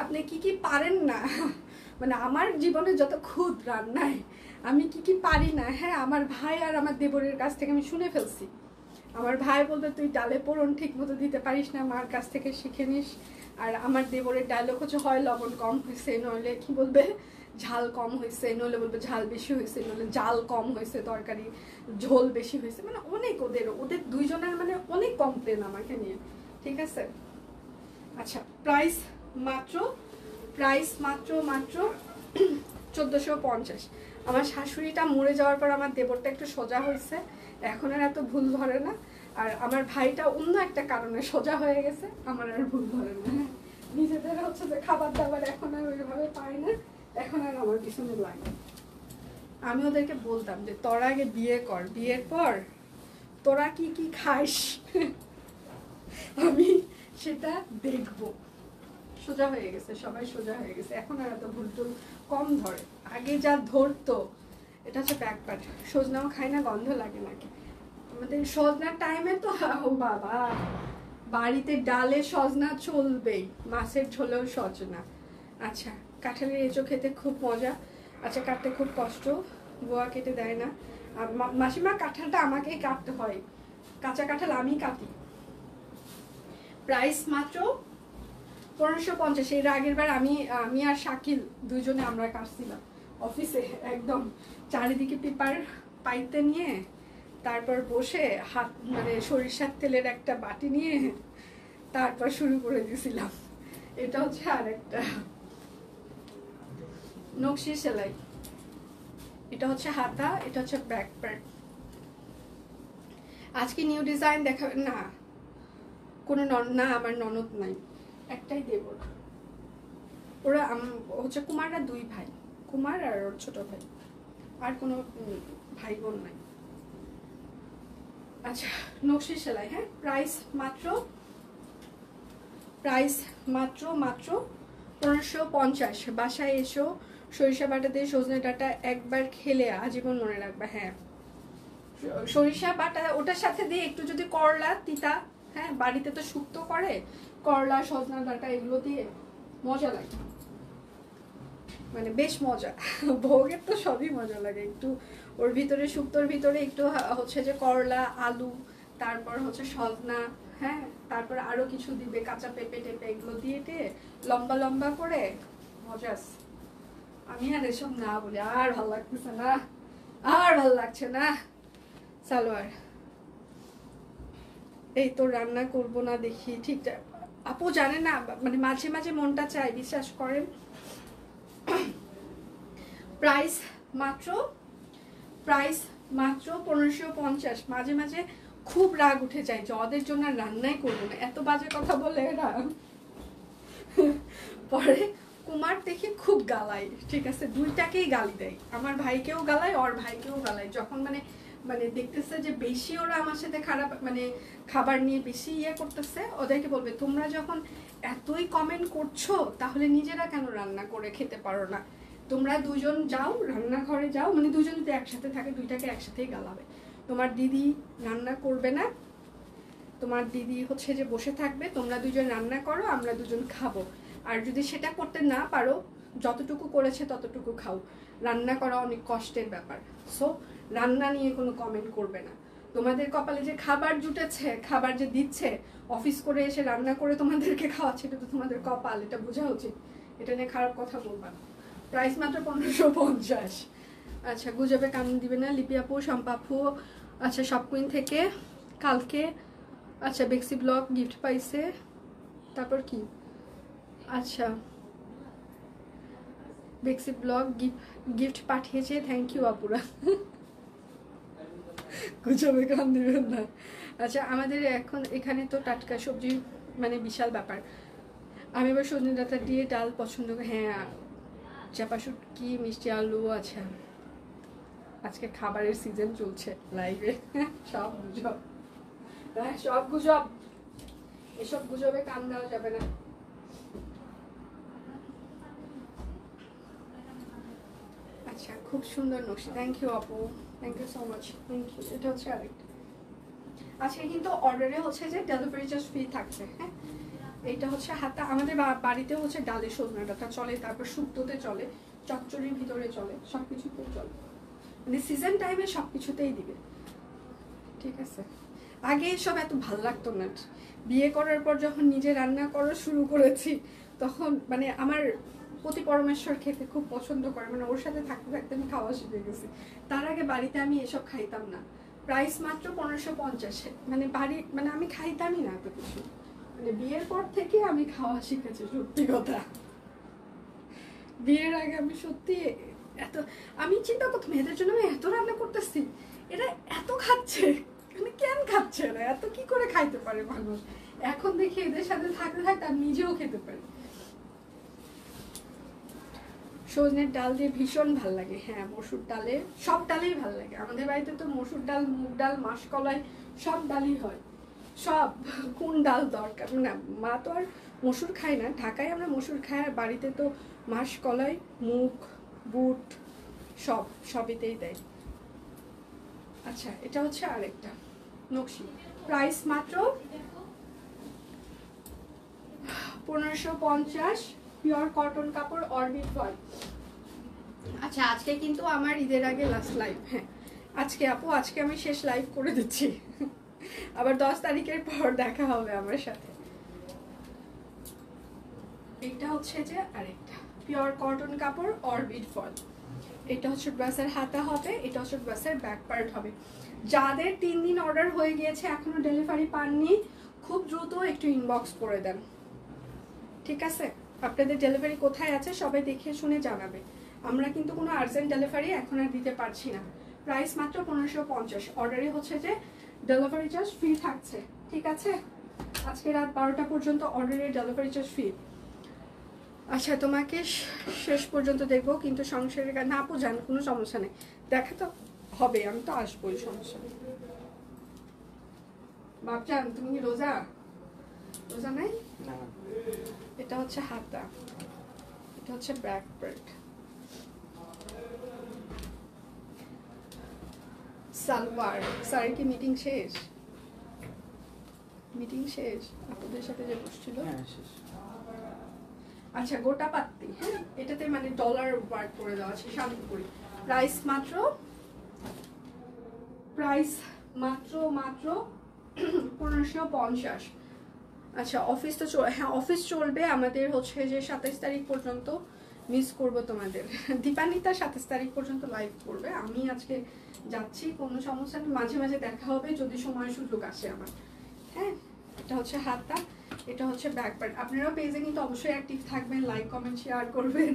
আপনি কি কি পারেন না, মানে আমার জীবনে যত খুদ রান্নায় আমি কি কি পারি না, হ্যাঁ, আমার ভাই আর আমার দেবরের কাছ থেকে আমি শুনে ফেলছি। আমার ভাই বলবে তুই ডালে পোড়ন ঠিক মতো দিতে পারিস না, মার কাছ থেকে শিখে নিস। আর আমার দেবরের ডায়লগ হচ্ছে হয় লবণ কম হয়েছে, নইলে কি বলবে ঝাল কম হয়েছে, নইলে বলবে ঝাল বেশি হয়েছে, নইলে জাল কম হয়েছে, তরকারি ঝোল বেশি হয়েছে, মানে অনেক ওদের দুইজনের মানে অনেক কমপ্লেন আমাকে নিয়ে, ঠিক আছে। আচ্ছা প্রাইস মাত্র 1450। আমার শাশুড়িটা মরে যাওয়ার পর আমার দেবরটা একটু সোজা হয়েছে, এখন আর এত ভুল ধরে না। আর আমার ভাইটা অন্য একটা কারণে সোজা হয়ে গেছে, আমার আর ভুল ধরে না। নিজেদের হচ্ছে যে খাবার দাবার এখন আর ওইভাবে পাই না, এখন আর আমার পিছনে লাগে। আমি ওদেরকে বলতাম যে তোরা আগে বিয়ে কর, বিয়ের পর তোরা কি কি খাস আমি সেটা দেখবো। সোজা হয়ে গেছে, সবাই সোজা হয়ে গেছে, এখন আর এত ভুল টুল কম ধরে, আগে যা ধরতো। এটা হচ্ছে ব্যাক পার্ট। সজনাও খাই না, গন্ধ লাগে নাকি আমাদের সজনার টাইমে তো। ও বাবা, বাড়িতে ডালে সজনা চলবেই, মাছের ঝোলেও সজনা। আচ্ছা, কাঁঠালের এঁচো খেতে খুব মজা। আচ্ছা, কাটতে খুব কষ্ট, বুয়া কেটে দেয় না। আর মাসিমা কাঁঠালটা আমাকেই কাটতে হয়, কাঁচা কাঁঠাল আমি কাটি। প্রাইস মাত্র 1550। এর আগের বার আমি আর শাকিল দুইজনে আমরা কাটছিলাম অফিসে, একদম চারিদিকে পেপার পাইতে নিয়ে, তারপর বসে হাত মানে সরিষার তেলের একটা বাটি নিয়ে তারপর শুরু করে দিয়েছিলাম। এটা হচ্ছে আর একটা নকশি সেলাই। এটা হচ্ছে হাতা, এটা হচ্ছে ব্যাক পার্ট। আজকে নিউ ডিজাইন দেখাবেন না? কোনো না, আমার ননদ নাই, একটাই দেবর। ওরা হচ্ছে কুমাররা 2 ভাই, কুমার আর ওর ছোট ভাই, আর কোনো ভাই বোন নাই। আচ্ছা, নকশি সেলাই। হ্যাঁ, প্রাইস মাত্র 1550। বাসায় এসো, সরিষা বাটা দিয়ে সজনে ডাঁটা একবার খেলে আজীবন মনে রাখবে। হ্যাঁ, সরিষা বাটা ওটার সাথে দিয়ে একটু যদি করলা তিতা, হ্যাঁ বাড়িতে তো শুক্তো করে, করলা সজনা ডাঁটা এগুলো দিয়ে মজা লাগে, মানে বেশ মজা। ভোগের তো সবই মজা লাগে। একটু ওর ভিতরে শুক্তোর ভিতরে একটু হচ্ছে যে করলা, আলু, তারপর হচ্ছে সজনা, হ্যাঁ তারপর আরো কিছু দিবে, কাঁচা পেঁপে টেপে, এগুলো দিয়ে লম্বা লম্বা করে মজা। আমি আর এসব না বলি, আর ভালো লাগতেছে না, আর ভালো লাগছে না। সালোয়ার এই তো রান্না করব না দেখি, ঠিক আপু জানে না, মানে মাঝে মাঝে মনটা চায়, বিশ্বাস করেন। প্রাইস মাত্র 1550। মাঝে মাঝে খুব রাগ উঠে যায় যে ওদের জন্য রান্নাই করবো না, এত বাজে কথা বলে এরা। পরে কুমার দেখে খুব গালায়, ঠিক আছে, দুইটাকেই গালি দেয়, আমার ভাইকেও গালায়, ওর ভাইকেও গালায়। যখন মানে দেখতেছে যে বেশি ওরা আমার সাথে খারাপ, মানে খাবার নিয়ে বেশি ইয়ে করতেছে, ওদেরকে বলবে তোমরা যখন এতই কমেন্ট করছো তাহলে নিজেরা কেন রান্না করে খেতে পারো না, তোমরা দুজন যাও রান্নাঘরে যাও, মানে দুজন যদি একসাথে থাকে দুইটাকে একসাথেই গালাবে। তোমার দিদি রান্না করবে না, তোমার দিদি হচ্ছে যে বসে থাকবে, তোমরা দুজন রান্না করো, আমরা দুজন খাবো। আর যদি সেটা করতে না পারো, যতটুকু করেছে ততটুকু খাও, রান্না করা অনেক কষ্টের ব্যাপার। সো রান্না নিয়ে কোনো কমেন্ট করবে না। তোমাদের কপালে যে খাবার জুটেছে, খাবার যে দিচ্ছে, অফিস করে এসে রান্না করে তোমাদেরকে খাওয়াচ্ছে, এটা তো তোমাদের কপাল, এটা বোঝা উচিত, এটা নিয়ে খারাপ কথা বলবা না। প্রাইস মাত্র 1550। আচ্ছা, গুজবে কান দিবে না। লিপি আপু, শম্পা আপু, আচ্ছা সব কুইন থেকে কালকে, আচ্ছা বেক্সি ব্লগ গিফট পাইছে, তারপর কি, আচ্ছা বেক্সি ব্লগ গিফট পাঠিয়েছে, থ্যাংক ইউ আপুরা। গুজবে কান দিবেন না। আচ্ছা, আমাদের এখন এখানে তো টাটকা সবজি মানে বিশাল ব্যাপার। আমি এবার সজনে ডাঁটা দিয়ে ডাল পছন্দ করি। হ্যাঁ, চাপা শুটকি, মিষ্টি আলু। আচ্ছা, আজকে খাবারের সিজন চলছে লাইভে, সব গুজব, হ্যাঁ সব গুজব, এসব গুজবে কান দেওয়া যাবে না। আচ্ছা, খুব সুন্দর নকশি, থ্যাংক ইউ আপু, thank you so much, thank you. এটা হচ্ছে আরেকটা। আচ্ছা, কিন্তু অর্ডারে হচ্ছে যে ডেলিভারি চার্জ ফ্রি থাকছে। হ্যাঁ, এইটা হচ্ছে হাতা। আমাদের বাড়িতেও হচ্ছে ডালে সজনে ডাঁটা চলে, তারপর শুক্তোতে চলে, চচ্চড়ির ভিতরে চলে, সব কিছুতেই চলে, মানে সিজন টাইমে সব কিছুতেই দিবে, ঠিক আছে। আগে এসব এত ভাল লাগতো না, বিয়ে করার পর যখন নিজে রান্না করা শুরু করেছি তখন মানে আমার পতি পরমেশ্বর খেতে খুব পছন্দ করে, মানে ওর সাথে থাকতে থাকতে আমি খাওয়া শিখে গেছি। তার আগে বাড়িতে আমি এসব খাইতাম না। প্রাইস মাত্র 1550। মানে মানে আমি খাইতামই না এত কিছু, মানে বিয়ের পর থেকে আমি খাওয়া শিখেছি, সত্যি কথা। বিয়ের আগে আমি সত্যি এত, আমি চিন্তা করতাম এদের জন্য আমি এত রান্না করতেছি, এরা এত খাচ্ছে, মানে কেন খাচ্ছে এরা, এত কি করে খাইতে পারে মানুষ। এখন দেখি এদের সাথে থাকতে থাকতে আমি নিজেও খেতে পারি। সজনের ডাল দিয়ে ভীষণ ভাল লাগে। হ্যাঁ, মসুর ডালে, সব ডালেই ভাল লাগে। আমাদের বাড়িতে তো মসুর ডাল, মুগ ডাল, মাসকলাই, সব ডালই হয়। সব কোন ডাল দরকার না, মা তো আর মসুর খায় না, ঢাকায় আমরা মসুর খাই, আর বাড়িতে তো মাসকলাই, মুগ, বুট সবইতেই দেয়। আচ্ছা, এটা হচ্ছে আরেকটা নকশি, প্রাইস মাত্র 1550, পিওর কটন কাপড়, অরবিট ওয়ার্ক। আচ্ছা, আজকে কিন্তু আমার ঈদের আগে লাস্ট লাইভ, হ্যাঁ আজকে আপু, আজকে আমি শেষ লাইভ করে দিচ্ছি, আবার 10 তারিখের পর দেখা হবে আমার সাথে। এটা হচ্ছে যে আরেকটা পিওর কটন কাপড়, অরবিট ফল। এটা হচ্ছে ড্রেসের হাতা হবে, এটা হচ্ছে ড্রেসের ব্যাক পার্ট হবে। যাদের 3 দিন অর্ডার হয়ে গিয়েছে এখনো ডেলিভারি পাননি, খুব দ্রুত একটু ইনবক্স করে দেন, ঠিক আছে? আপনাদের ডেলিভারি কোথায় আছে সবাই দেখে শুনে জানাবে। আমরা কিন্তু কোনো আর্জেন্ট ডেলিভারি এখন আর দিতে পারছি না। প্রাইস মাত্র 1550, অর্ডারে হচ্ছে যে ডেলিভারি চার্জ ফ্রি থাকছে, ঠিক আছে? আজকে রাত 12টা পর্যন্ত অর্ডারের ডেলিভারি চার্জ ফ্রি। আচ্ছা, তোমাকে শেষ পর্যন্ত দেখবো, কিন্তু সংসারের না আপু জান, কোনো সমস্যা নেই, দেখা তো হবে, আমি তো আসবোই, সমস্যা নেই। বাপজান, তুমি কি রোজা রোজা নাই? এটা হচ্ছে হাতা, এটা হচ্ছে ব্যাক পার্ট, সালোয়ার। স্যারের কি মিটিং শেষ? মিটিং শেষ আপনাদের সাথে যে বসছিল? আচ্ছা, গোটা পাত্তি, হ্যাঁ এটাতে মানে ডলার ওয়ার্ক করে দেওয়া আছে, শান্তিপুরি। প্রাইস মাত্র 1550। আচ্ছা, অফিস তো হ্যাঁ অফিস চলবে আমাদের হচ্ছে যে 27 তারিখ পর্যন্ত। মিস করবো তোমাদের। দীপান্বিতা 27 তারিখ পর্যন্ত লাইভ করবে, আমি আজকে যাচ্ছি, কোনো সমস্যা নেই, মাঝে মাঝে দেখা হবে যদি সময় সুযোগ আসে আমার। হ্যাঁ, এটা হচ্ছে হাতটা, এটা হচ্ছে ব্যাক পার্ট। আপনারাও পেজে কিন্তু অবশ্যই অ্যাক্টিভ থাকবেন, লাইক কমেন্ট শেয়ার করবেন,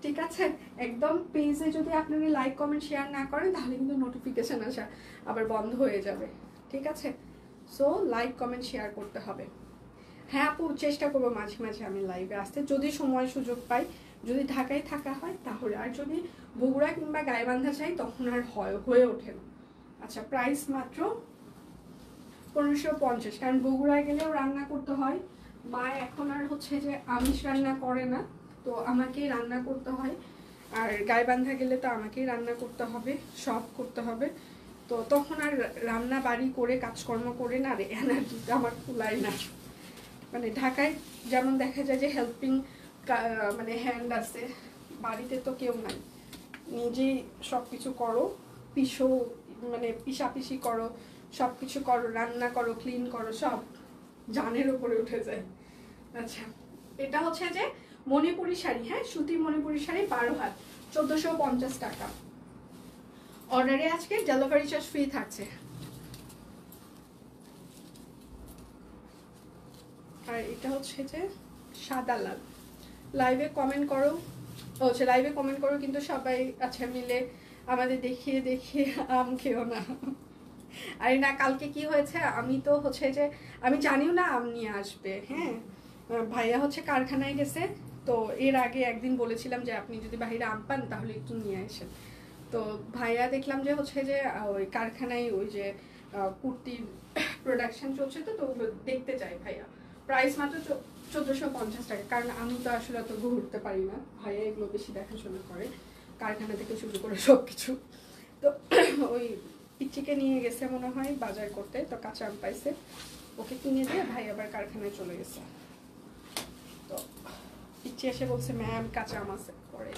ঠিক আছে? একদম পেজে যদি আপনারা লাইক কমেন্ট শেয়ার না করেন তাহলে কিন্তু নোটিফিকেশন আসা আবার বন্ধ হয়ে যাবে, ঠিক আছে? সো লাইক কমেন্ট শেয়ার করতে হবে। হ্যাঁ আপু, চেষ্টা করবো মাঝে মাঝে আমি লাইভে আসতে, যদি সময় সুযোগ পাই। যদি ঢাকায় থাকা হয় তাহলে, আর যদি বগুড়া কিংবা গাইবান্ধা চাই তখন আর হয়ে ওঠে না। আচ্ছা, প্রাইস মাত্র 1550, কারণ বগুড়ায় গেলেও রান্না করতে হয়, মা এখন আর হচ্ছে যে আমিষ রান্না করে না, তো আমাকেই রান্না করতে হয়, আর গাইবান্ধা গেলে তো আমাকেই রান্না করতে হবে, সব করতে হবে, তো তখন আর রান্না বাড়ি করে কাজকর্ম করে না রে, এনার্জিটা আমার কুলায় না। মানে ঢাকায় যেমন দেখা যায় যে হেল্পিং মানে হ্যান্ড আছে, বাড়িতে তো কেউ নাই, নিজেই সব কিছু করো, পিসো মানে পিসাপিসি করো, সব কিছু করো, রান্না করো, ক্লিন করো, সব জানের উপরে উঠে যায়। আচ্ছা, এটা হচ্ছে যে মণিপুরি শাড়ি, হ্যাঁ সুতি মণিপুরি শাড়ি, 12 হাত, 1450 টাকা। অর্ডারে আজকে ডেলিভারি চার্জ ফ্রি থাকছে। আর এটা হচ্ছে যে সাদা লাল। লাইভে কমেন্ট করো, হচ্ছে লাইভে কমেন্ট করো কিন্তু সবাই আচ্ছা মিলে আমাদের দেখিয়ে দেখিয়ে আম খেও না। আরে না, কালকে কি হয়েছে, আমি তো হচ্ছে যে আমি জানিও না আম নিয়ে আসবে, হ্যাঁ ভাইয়া হচ্ছে কারখানায় গেছে, তো এর আগে একদিন বলেছিলাম যে আপনি যদি বাইরে আম পান তাহলে একটু নিয়ে আসেন। তো ভাইয়া দেখলাম যে হচ্ছে যে ওই কারখানায় ওই যে কুর্তির প্রোডাকশন চলছে, তো ওগুলো দেখতে চাই ভাইয়া। প্রাইস মাত্র 1450 টাকা, কারণ আমি তো আসলে অত ঘুরতে পারি না, ভাইয়া এগুলো বেশি দেখাশোনা করে, কারখানা থেকে শুরু করে সব কিছু। তো ওই পিচ্চিকে নিয়ে গেছে মনে হয় বাজার করতে, তো কাঁচা আম পাইছে, ওকে কিনে দিয়ে ভাই আবার কারখানায় চলে গেছে। তো পিচ্চি এসে বলছে ম্যাম কাঁচা আম আছে, পরে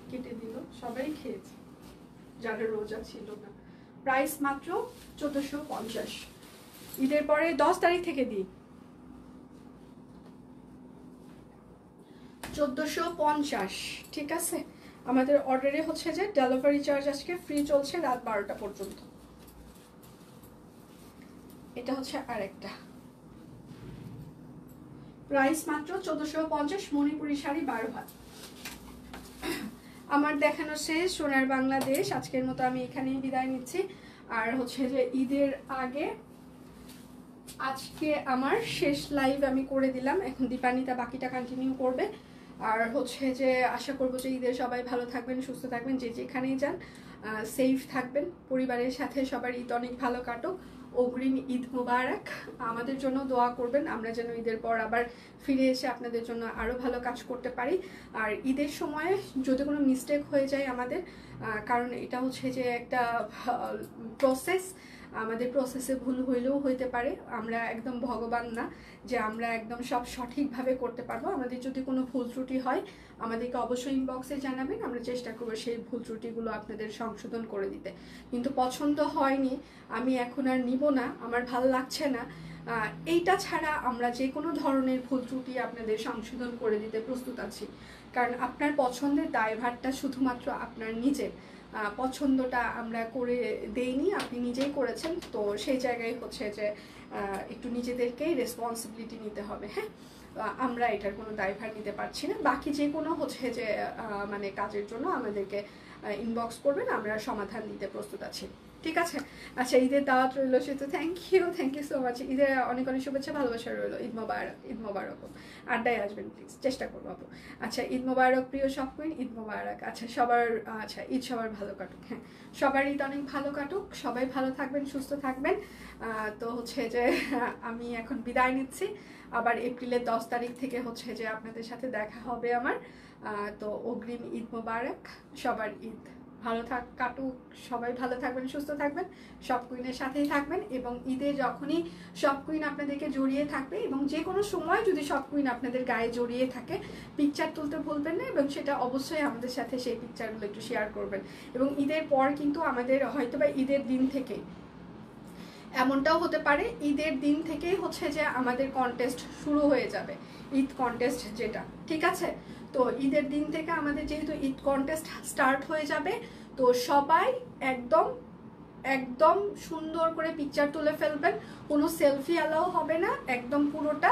কেটে দিল, সবাই খেয়েছে যারা রোজা ছিল না। প্রাইস মাত্র 1450, ঈদের পরে 10 তারিখ থেকে দিই 1450, ঠিক আছে? আমাদের অর্ডারে হচ্ছে যে ডেলিভারি চার্জ আজকে ফ্রি চলছে রাত 12টা পর্যন্ত। এটা হচ্ছে আরেকটা, প্রাইস মাত্র 1450, মণিপুরি শাড়ি, 12 হাত। আমার দেখানো শেষ, সোনার বাংলাদেশ আজকের মতো আমি এখানেই বিদায় নিচ্ছি। আর হচ্ছে যে ঈদের আগে আজকে আমার শেষ লাইভ আমি করে দিলাম, এখন দীপান্বিতা বাকিটা কন্টিনিউ করবে। আর হচ্ছে যে আশা করবো যে ঈদের সবাই ভালো থাকবেন, সুস্থ থাকবেন, যে যেখানেই যান সেফ থাকবেন, পরিবারের সাথে সবার ঈদ অনেক ভালো কাটুক। অগ্রিম ঈদ মোবারক। আমাদের জন্য দোয়া করবেন, আমরা যেন ঈদের পর আবার ফিরে এসে আপনাদের জন্য আরও ভালো কাজ করতে পারি। আর ঈদের সময় যদি কোনো মিস্টেক হয়ে যায় আমাদের, কারণ এটা হচ্ছে যে একটা প্রসেস, আমাদের প্রসেসে ভুল হইলেও হইতে পারে, আমরা একদম ভগবান না যে আমরা একদম সব সঠিকভাবে করতে পারবো। আমাদের যদি কোনো ভুল ত্রুটি হয় আমাদেরকে অবশ্যই ইনবক্সে জানাবেন, আমরা চেষ্টা করবো সেই ভুল ত্রুটিগুলো আপনাদের সংশোধন করে দিতে। কিন্তু পছন্দ হয়নি, আমি এখন আর নিব না, আমার ভালো লাগছে না, এইটা ছাড়া আমরা যে কোনো ধরনের ভুল ত্রুটি আপনাদের সংশোধন করে দিতে প্রস্তুত আছি। কারণ আপনার পছন্দের দায়ভারটা শুধুমাত্র আপনার নিজের, পছন্দটা আমরা করে দেইনি, আপনি নিজেই করেছেন। তো সেই জায়গায় হচ্ছে যে একটু নিজেদেরকেই রেসপন্সিবিলিটি নিতে হবে। হ্যাঁ, আমরা এটার কোনো দায়ভার নিতে পারছি না। বাকি যে কোনো হচ্ছে যে মানে কাজের জন্য আমাদেরকে ইনবক্স করবেন, আমরা সমাধান দিতে প্রস্তুত আছি। ঠিক আছে? আচ্ছা, ঈদের দাওয়াত রইল সেহেতু থ্যাংক ইউ সো মাচ। ঈদের অনেক অনেক শুভেচ্ছা ভালোবাসা রইল। ঈদ মোবারক, ঈদ মোবারক। আড্ডায় আসবেন প্লিজ, চেষ্টা করবো আপু। আচ্ছা, ঈদ মোবারক প্রিয় সব কুইন, ঈদ মোবারক। আচ্ছা সবার, আচ্ছা ঈদ সবার ভালো কাটুক। হ্যাঁ, সবার ঈদ অনেক ভালো কাটুক, সবাই ভালো থাকবেন, সুস্থ থাকবেন। তো হচ্ছে যে আমি এখন বিদায় নিচ্ছি, আবার এপ্রিলের 10 তারিখ থেকে হচ্ছে যে আপনাদের সাথে দেখা হবে আমার। তো অগ্রিম ঈদ মোবারক, সবার ঈদ ভালো কাটুক, সবাই ভালো থাকবেন, সুস্থ থাকবেন, সব কুইনের সাথেই থাকবেন। এবং ঈদে যখনই সব কুইন আপনাদেরকে জড়িয়ে থাকবে, এবং যে কোনো সময় যদি সব কুইন আপনাদের গায়ে জড়িয়ে থাকে, পিকচার তুলতে ভুলবেন না, এবং সেটা অবশ্যই আমাদের সাথে সেই পিকচারগুলো একটু শেয়ার করবেন। এবং ঈদের পর কিন্তু আমাদের হয়তোবা ঈদের দিন থেকে এমনটাও হতে পারে, ঈদের দিন থেকেই হচ্ছে যে আমাদের কন্টেস্ট শুরু হয়ে যাবে, ঈদ কন্টেস্ট যেটা। ঠিক আছে? তো ঈদের দিন থেকে আমাদের যেহেতু ঈদ কন্টেস্ট স্টার্ট হয়ে যাবে, তো সবাই একদম একদম সুন্দর করে পিকচার তুলে ফেলবেন, কোনো সেলফি অ্যালাউ হবে না, একদম পুরোটা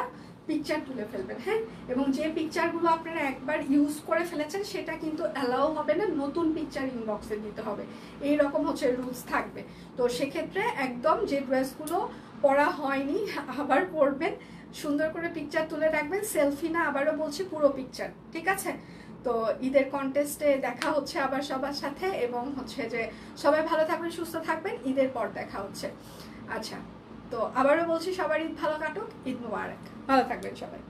পিকচার তুলে ফেলবেন। হ্যাঁ, এবং যে পিকচারগুলো আপনারা একবার ইউজ করে ফেলেছেন সেটা কিন্তু অ্যালাউ হবে না, নতুন পিকচার ইনবক্সে দিতে হবে, এই রকম হচ্ছে রুলস থাকবে। তো সেক্ষেত্রে একদম যে ড্রেসগুলো পরা হয়নি আবার পরবেন, সুন্দর করে পিকচার তুলে রাখবেন, সেলফি না, আবারও বলছি পুরো পিকচার। ঠিক আছে? তো ঈদের কন্টেস্টে দেখা হচ্ছে আবার সবার সাথে, এবং হচ্ছে যে সবাই ভালো থাকবেন, সুস্থ থাকবেন, ঈদের পর দেখা হচ্ছে। আচ্ছা, তো আবারও বলছি সবার ঈদ ভালো কাটুক, ঈদ মোবারক, ভালো থাকবেন সবাই।